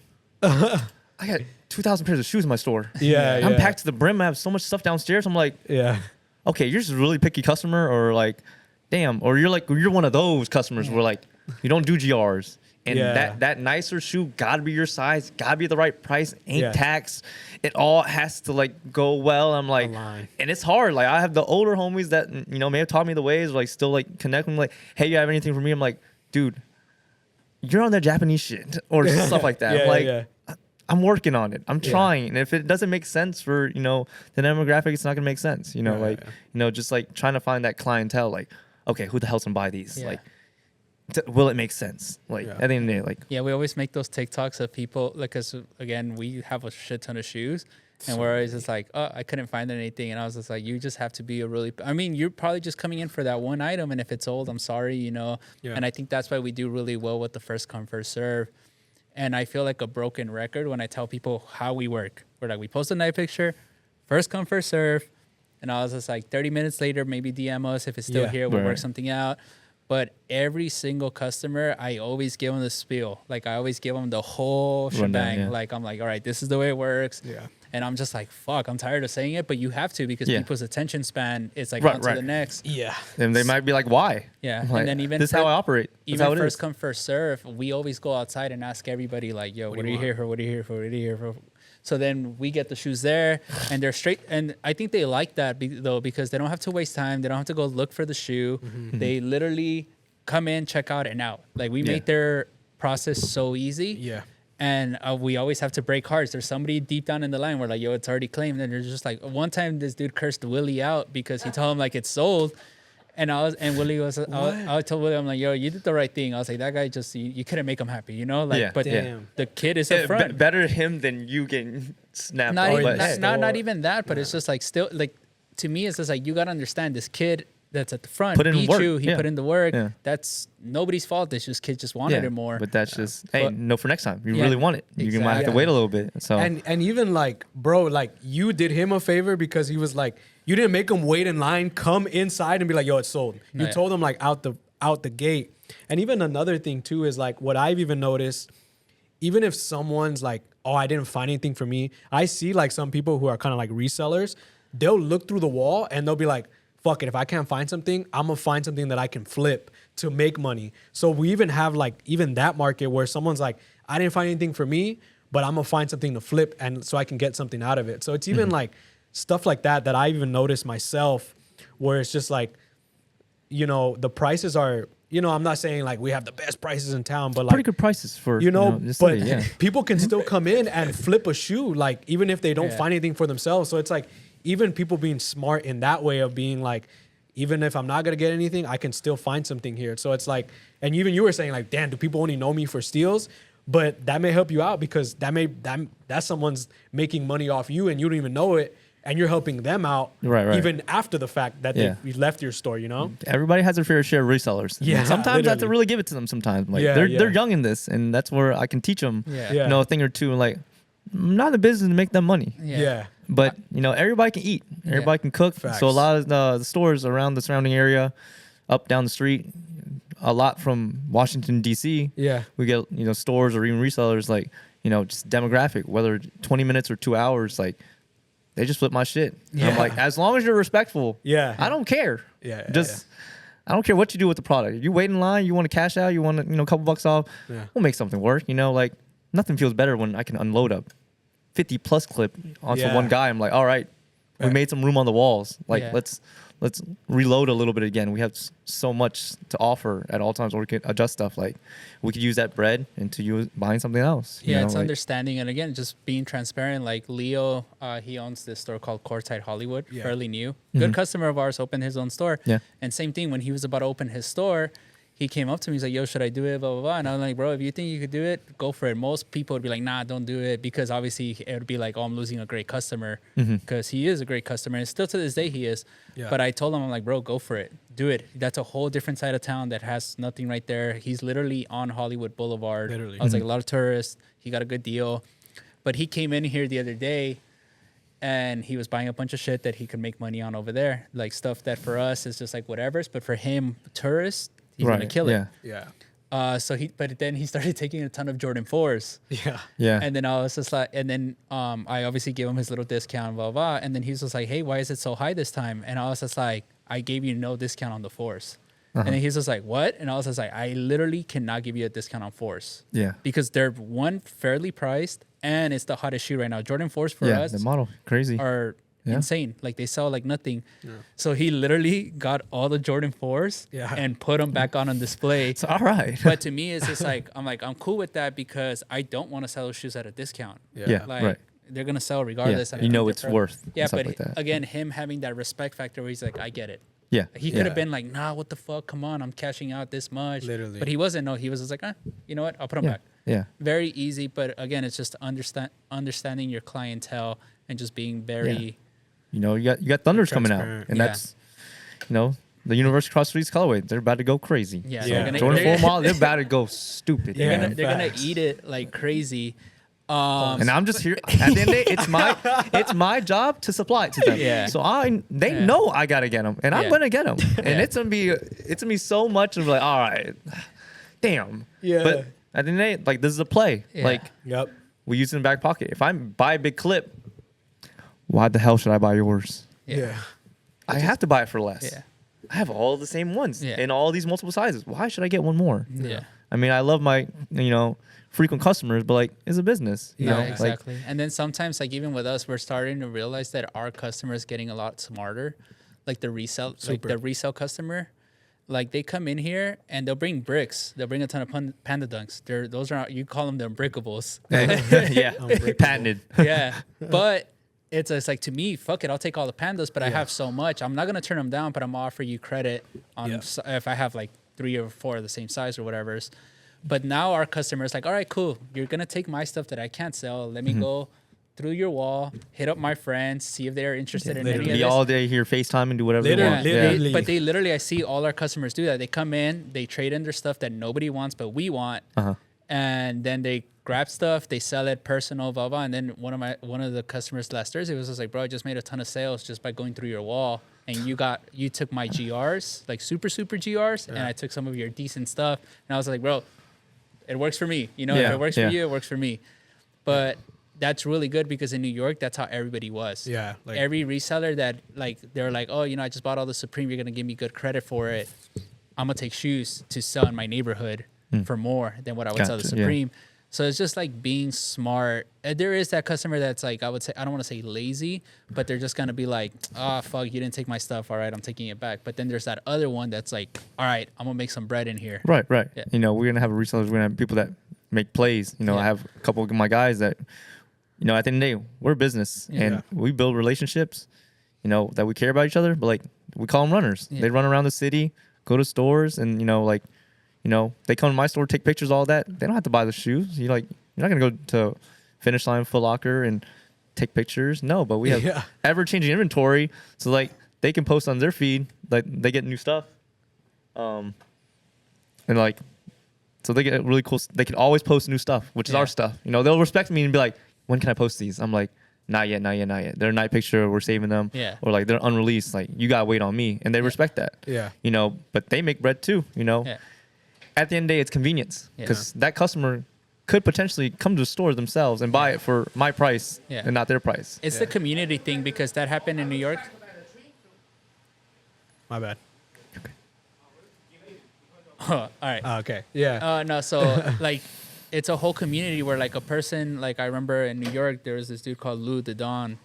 I got 2,000 pairs of shoes in my store. Yeah, I'm yeah. packed to the brim. I have so much stuff downstairs. I'm like, Yeah. okay, you're just a really picky customer, or like, damn, or you're one of those customers where like you don't do GRs. And that nicer shoe gotta be your size, gotta be the right price, ain't taxed. It all has to like go well. I'm like, Align. and it's hard. Like I have the older homies that, you know, may have taught me the ways, like still like connect with me, like, hey, you have anything for me? I'm like, dude, you're on that Japanese shit or stuff like that. I'm working on it. I'm trying. And if it doesn't make sense for, you know, the demographic, it's not gonna make sense. You know, you know, just like trying to find that clientele, like, okay, who the hell's gonna buy these? Yeah. Like, will it make sense? Like at the end of the day, like, Yeah, we always make those TikToks of people, like, cause again, we have a shit ton of shoes, and we're always just like, oh, I couldn't find anything, and I was just like, you just have to be I mean, you're probably just coming in for that one item, and if it's old, I'm sorry, you know. Yeah. And I think that's why we do really well with the first come first serve. And I feel like a broken record when I tell people how we work. We're like, we post a night picture, first come first serve, and I was just like, 30 minutes later, maybe DM us if it's still here, we'll work something out. But every single customer, I always give them the spiel. Like, I always give them the whole shebang. Like, I'm like, all right, this is the way it works. Yeah. And I'm just like, fuck, I'm tired of saying it, but you have to because people's attention span is like Right, on to the next. Yeah. and they might be like, why? Yeah. Like, And then even this is how I operate. That's even how it first is. come, first serve, we always go outside and ask everybody, like, yo, what are you here for? What are you here for? What are you here for? So then we get the shoes there, and they're straight. And I think they like that, though, because they don't have to waste time. They don't have to go look for the shoe. They literally come in, check out, and out. Like, we make their process so easy. Yeah. And we always have to break hearts. There's somebody deep down in the line where like, yo, it's already claimed. And they're just like, one time this dude cursed Willie out because he told him like it's sold. And Willie was, I told Willie, I'm like, yo, you did the right thing. I was like, that guy just, you couldn't make him happy, you know? Like, but the kid is up front. Better him than you getting snapped. Not off. even, But, not even that, but it's just like still like, to me, it's just like, you got to understand this kid that's at the front Put in beat work. you. He Yeah. put in the work. Yeah. That's nobody's fault. It's just kids just wanted Yeah, it more. but that's just hey, but- no for next time. You Yeah, really want it. You might have to exactly. wait a little bit. So And even like, bro, like you did him a favor because he was like, you didn't make him wait in line, come inside and be like, yo, it's sold. You Yeah. told him like out the gate. And even another thing too is like what I've even noticed, even if someone's like, oh, I didn't find anything for me, I see like some people who are kind of like resellers, they'll look through the wall and they'll be like, fuck it, if I can't find something, I'm gonna find something that I can flip to make money. So we even have like even that market where someone's like, I didn't find anything for me, but I'm gonna find something to flip and so I can get something out of it. So it's even like stuff like that I even noticed myself where it's just like, you know, the prices are, you know, I'm not saying like we have the best prices in town, but like, pretty good prices for you know, the but city, yeah. people can still come in and flip a shoe, like even if they don't Yeah. find anything for themselves. So it's like even people being smart in that way of being like, even if I'm not gonna get anything, I can still find something here. So it's like, and even you were saying like, damn, do people only know me for steals? But that may help you out because that's someone's making money off you and you don't even know it, and you're helping them out Right. even after the fact that Yeah. they left your store. You know? Everybody has their fair share of resellers. Yeah, And sometimes I have to literally. really give it to them. Sometimes like Yeah, they're yeah. they're young in this, and that's where I can teach them. Yeah. Yeah. You know, a thing or two. Like I'm not in the business to make them money. Yeah. But you know, everybody can eat. Everybody can cook. Facts. So a lot of the stores around the surrounding area, up down the street, a lot from Washington D.C. Yeah. we get stores or even resellers like just demographic, whether 20 minutes or 2 hours, like they just flip my shit. And I'm Yeah. like, as long as you're respectful, Yeah. I don't care. Yeah, just. I don't care what you do with the product. You wait in line, you want to cash out, you want a couple bucks off. Yeah. We'll make something work. Like nothing feels better when I can unload a 50 plus clip onto Yeah. one guy. I'm like, all right, we Right. made some room on the walls. Like Yeah. let's reload a little bit again. We have so much to offer at all times, or we can adjust stuff. Like we could use that bread into buying something else. you Yeah, know, it's like- understanding and again just being transparent. Like Leo, he owns this store called Courtside Hollywood, Yeah. fairly new. Good customer of ours, opened his own store. Yeah. And same thing when he was about to open his store, he came up to me. He's like, "Yo, should I do it?" Blah blah blah. And I'm like, "Bro, if you think you could do it, go for it." Most people would be like, "Nah, don't do it," because obviously it would be like, "Oh, I'm losing a great customer," because he is a great customer, and still to this day he is. Yeah. But I told him, I'm like, "Bro, go for it, do it." That's a whole different side of town that has nothing right there. He's literally on Hollywood Boulevard. Literally. I was like, a lot of tourists. He got a good deal, but he came in here the other day. And he was buying a bunch of shit that he could make money on over there, like stuff that for us is just like whatever's, but for him, tourists, he's gonna kill it. Yeah. Yeah. But then he started taking a ton of Jordan 4s. Yeah. Yeah. And then I was just like, and then I obviously gave him his little discount, blah, blah. And then he was just like, "Hey, why is it so high this time?" And I was just like, "I gave you no discount on the 4s." And then he's just like, "What?" And I was just like, "I literally cannot give you a discount on 4s." Yeah. Because they're one, fairly priced, and it's the hottest shoe right now. Jordan 4s for Yeah. us The model crazy. are Yeah. insane. Like they sell like nothing. So he literally got all the Jordan 4s Yeah. and put them back on display. It's all right. But to me, it's just like I'm cool with that because I don't want to sell those shoes at a discount. Yeah, Like right. they're gonna sell regardless. Yeah, and I you think know they're it's worth and Yeah, stuff but like that. again, him having that respect factor where he's like, "I get it." Yeah. He could have been like, "Nah, what the fuck? Come on, I'm cashing out this much." Literally. But he wasn't. No, he was just like, you know what? I'll put them Yeah. back. Yeah. Very easy, but again, it's just understanding your clientele and just being very. You got Thunders coming out, Transparent. and Yeah. that's the University Cross Streets colorway. They're about to go crazy. Yeah, So they're gonna- Jordan they're- 4 model, they're about to go stupid. Yeah. man. They're gonna Facts. eat it like crazy. And I'm just here. At the end of the day, it's my job to supply it to them. Yeah. So they Yeah. know I gotta get them, and I'm Yeah. gonna get them. And Yeah. it's gonna be so much of like, all right, damn. Yeah. But at the end of the day, like this is a play. Yeah. Like Yep. we use it in the back pocket. If I buy a big clip, why the hell should I buy yours? Yeah. I have to buy it for less. Yeah. I have all the same ones Yeah. in all these multiple sizes. Why should I get one more? Yeah. I mean, I love my frequent customers, but like it's a business. You No, know, exactly. And then sometimes, like even with us, we're starting to realize that our customers getting a lot smarter. Like the resale customer, like they come in here and they'll bring bricks. They'll bring a ton of Panda Dunks. Those are you call them the unbreakables. yeah, patented. Yeah, but it's like to me, fuck it, I'll take all the pandas, but I have so much, I'm not gonna turn them down, but I'm gonna offer you credit on Yeah. if I have like 3 or 4 of the same size or whatever's. But now our customers like, all right, cool, you're gonna take my stuff that I can't sell. Let me go through your wall, hit up my friends, see if they're interested in any of Be this. all day here, FaceTime and do whatever Literally, they want. literally. But they literally, I see all our customers do that. They come in, they trade in their stuff that nobody wants, but we want, Uh-huh. and then they grab stuff, they sell it personal, blah blah. And then one of the customers last Thursday was just like, bro, I just made a ton of sales just by going through your wall, and you took my GRs, like super GRs, and I took some of your decent stuff, and I was like, bro, it works for me. You know, if Yeah, it works yeah. for you, it works for me. But that's really good because in New York, that's how everybody was. Yeah, like- every reseller that like they're like, oh, you know, I just bought all the Supreme. You're gonna give me good credit for it. I'm gonna take shoes to sell in my neighborhood for more than what I would sell the Gotcha, yeah. Supreme. So it's just like being smart. There is that customer that's like, I would say, I don't want to say lazy, but they're just gonna be like, oh fuck, you didn't take my stuff. All right, I'm taking it back. But then there's that other one that's like, all right, I'm gonna make some bread in here. Right. Yeah. You know, we're gonna have resellers. We're gonna have people that make plays. You know, Yeah. I have a couple of my guys that, you know, at the end of the day, we're a business and Yeah. we build relationships. You know, that we care about each other. But like, we call them runners. Yeah. They run around the city, go to stores, and you know, like, you know, they come to my store, take pictures, all that. They don't have to buy the shoes. You're not gonna go to Finish Line, Foot Locker, and take pictures. No, but we have Yeah. ever changing inventory, so like they can post on their feed, like they get new stuff, and like, so they get really cool. They can always post new stuff, which is Yeah. our stuff. You know, they'll respect me and be like, "When can I post these?" I'm like, "Not yet, not yet, not yet." They're a night picture. We're saving them. Yeah. Or like they're unreleased. Like you gotta wait on me, and they respect that. Yeah. You know, but they make bread too. You know. Yeah. At the end of the day, it's convenience Yeah. because that customer could potentially come to the store themselves and buy it for my price Yeah. and not their price. It's the community thing because that happened in New York. My bad. All right. Okay. Yeah. No, so like it's a whole community where like a person, like I remember in New York there was this dude called Lou the Don,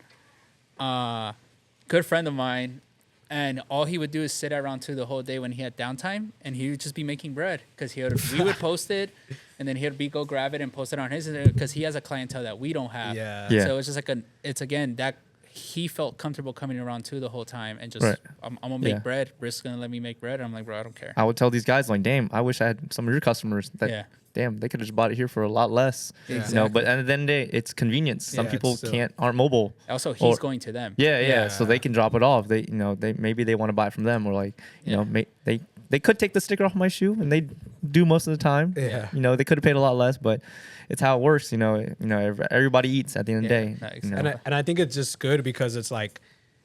good friend of mine, and all he would do is sit around too the whole day when he had downtime, and he would just be making bread because we would post it, and then he'd go grab it and post it on his because he has a clientele that we don't have. Yeah. Yeah. So it's just like it's again that he felt comfortable coming around too the whole time and just Right. I'm gonna make Yeah. bread. Brisk's gonna let me make bread. And I'm like, bro, I don't care. I would tell these guys like, damn, I wish I had some of your customers that, Yeah. damn, they could have just bought it here for a lot less. You know, but at the end of the day, it's convenience. Some Yeah, people it's still- aren't mobile. Also, he's Or- going to them. Yeah, so Yeah. they can drop it off. They, you know, maybe they want to buy it from them, or like, you Yeah. know, they could take the sticker off my shoe, and they do most of the time. Yeah. You know, they could have paid a lot less, but it's how it works. You know, everybody eats at the end of the Yeah, day. no, You know? exactly. And I think it's just good because it's like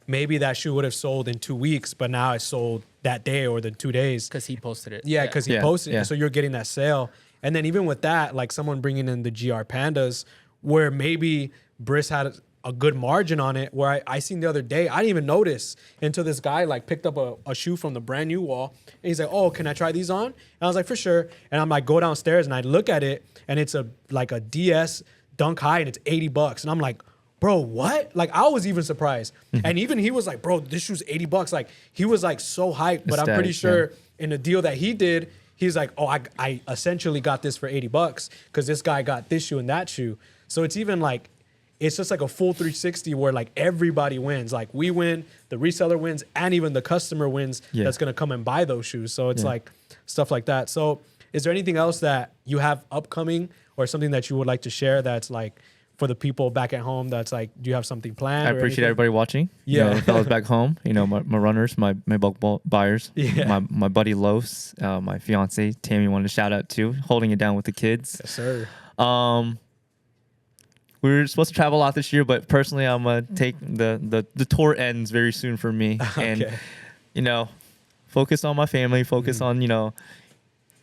maybe that shoe would have sold in 2 weeks, but now it's sold that day or the 2 days. Because he posted it. Yeah, because he Yeah, posted yeah. it, so you're getting that sale. And then even with that, like someone bringing in the GR Pandas, where maybe Briss had a good margin on it, where I seen the other day, I didn't even notice until this guy like picked up a shoe from the brand new wall. And he's like, oh, can I try these on? And I was like, for sure. And I'm like, go downstairs and I look at it and it's like a DS Dunk High and it's $80. And I'm like, bro, what? Like I was even surprised. And even he was like, bro, this shoe's $80. Like he was like so hyped, but I'm pretty Ecstatic, sure in the deal that he did, he's like, oh, I essentially got this for $80 because this guy got this shoe and that shoe. So it's even like, it's just like a full 360 where like everybody wins. Like we win, the reseller wins, and even the customer wins Yeah. that's gonna come and buy those shoes. So it's Yeah. like stuff like that. So is there anything else that you have upcoming or something that you would like to share that's like for the people back at home that's like, do you have something planned? I or appreciate anything? everybody watching. Yeah. You know, the fellas back home. You know, my runners, my bulk buyers. Yeah. My buddy Los, my fiance Tammy wanted to shout out to, holding it down with the kids. Yes, sir. We were supposed to travel a lot this year, but personally, I'm gonna take the tour ends very soon for me, and Okay. you know, focus on my family, focus on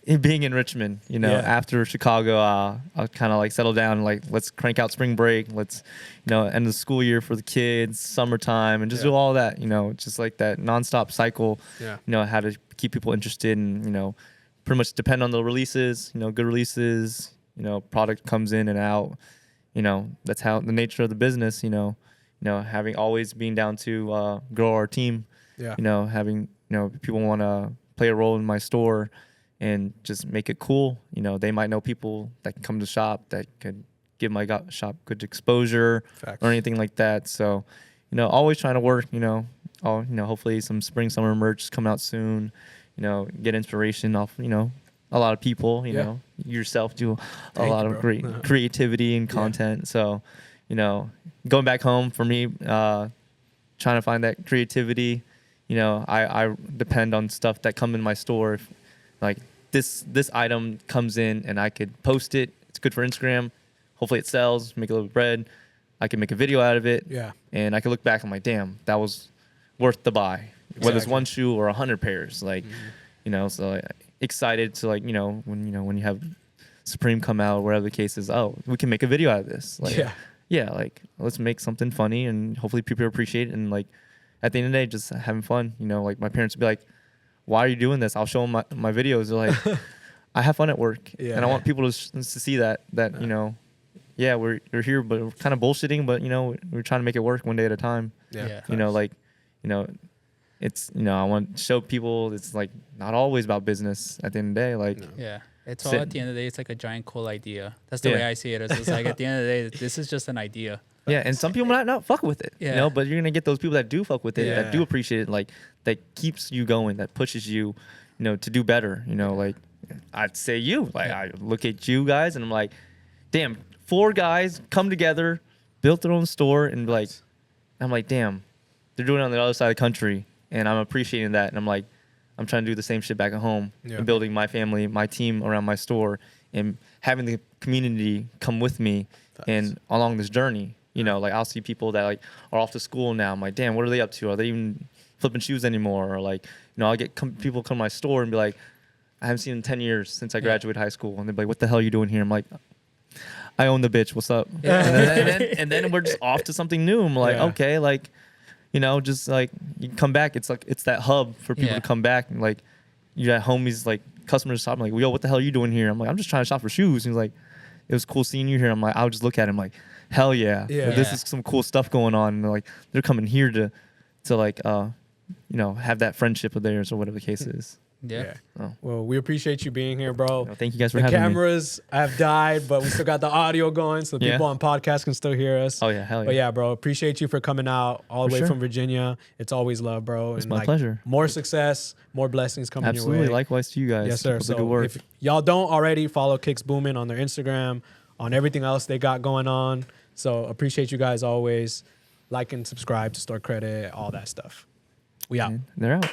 it being in Richmond. You know, Yeah. after Chicago, I'll kind of like settle down. Like, let's crank out spring break. Let's, end the school year for the kids, summertime, and just Yeah. do all that. You know, just like that nonstop cycle. Yeah. You know, how to keep people interested, and pretty much depend on the releases. Good releases. Product comes in and out. That's how the nature of the business. Having always being down to grow our team. Yeah. Having people want to play a role in my store and just make it cool. They might know people that can come to the shop that could give my shop good exposure Facts. or anything like that. So, always trying to work. Hopefully some spring summer merch come out soon. Get inspiration off a lot of people. Yeah. Yourself do a Thank lot you, of bro. great creativity and content. So, you know, going back home for me, trying to find that creativity. You know, I depend on stuff that come in my store. If, like this item comes in and I could post it. It's good for Instagram. Hopefully it sells, make a little bread. I can make a video out of it. Yeah. And I can look back and I'm like, damn, that was worth the buy. Whether it's Exactly. one shoe or 100 pairs. Like, you know, so like, excited to like, when you have Supreme come out, whatever the case is, oh, we can make a video out of this. Like, yeah, like let's make something funny and hopefully people appreciate it. And like at the end of the day, just having fun. You know, like my parents would be like, why are you doing this? I'll show them my videos. They're like, I have fun at work. Yeah. And I want people to see that, you know, yeah, we're here, but we're kind of bullshitting, but, you know, we're trying to make it work one day at a time. Yeah. You know, like, you know, it's, you know, I want to show people it's like not always about business at the end of the day. Like, Yeah. It's all Sit- at the end of the day, it's like a giant cool idea. That's the Yeah. way I see it. It's like at the end of the day, this is just an idea. yeah, and some people might not fuck with it, you Yeah. know, but you're gonna get those people that do fuck with it, Yeah. that do appreciate it, like that keeps you going, that pushes you, you know, to do better. You know, like I'd say you, like I look at you guys and I'm like, damn, 4 guys come together, built their own store, and like, I'm like, damn, they're doing it on the other side of the country, and I'm appreciating that, and I'm like, I'm trying to do the same shit back at home, Yeah. and building my family, my team around my store, and having the community come with me and along this journey. You know, like I'll see people that like are off to school now. I'm like, damn, what are they up to? Are they even flipping shoes anymore? Or like, you know, I'll get people come to my store and be like, I haven't seen them in 10 years since I graduated high school. And they're like, what the hell are you doing here? I'm like, I own the bitch. What's up? And then we're just off to something new. I'm like, Yeah. okay, like, you know, just like you come back. It's like, it's that hub for people Yeah. to come back. And like, you got homies, like customers shopping, like, yo, what the hell are you doing here? I'm like, I'm just trying to shop for shoes. And he's like, it was cool seeing you here. I'm like, I'll just look at him like, hell yeah. Yeah. This Yeah. is some cool stuff going on. And like, they're coming here to like, you know, have that friendship of theirs or whatever the case is. Yeah. Oh. Well, we appreciate you being here, bro. No, thank you guys for The having me. cameras have died, but we still got the audio going, so the Yeah. people on podcast can still hear us. Oh yeah, hell yeah. But yeah, bro, appreciate you for coming out all the For way sure. from Virginia. It's always love, bro. It's and my like, pleasure. More success, more blessings coming your Absolutely. way. Likewise to you guys. Yes, sir. Keep up the good So work. if y'all don't already follow Kicks Boomin' on their Instagram, on everything else they got going on. So appreciate you guys always. Like and subscribe to Store Credit, all that stuff. We out. And they're out.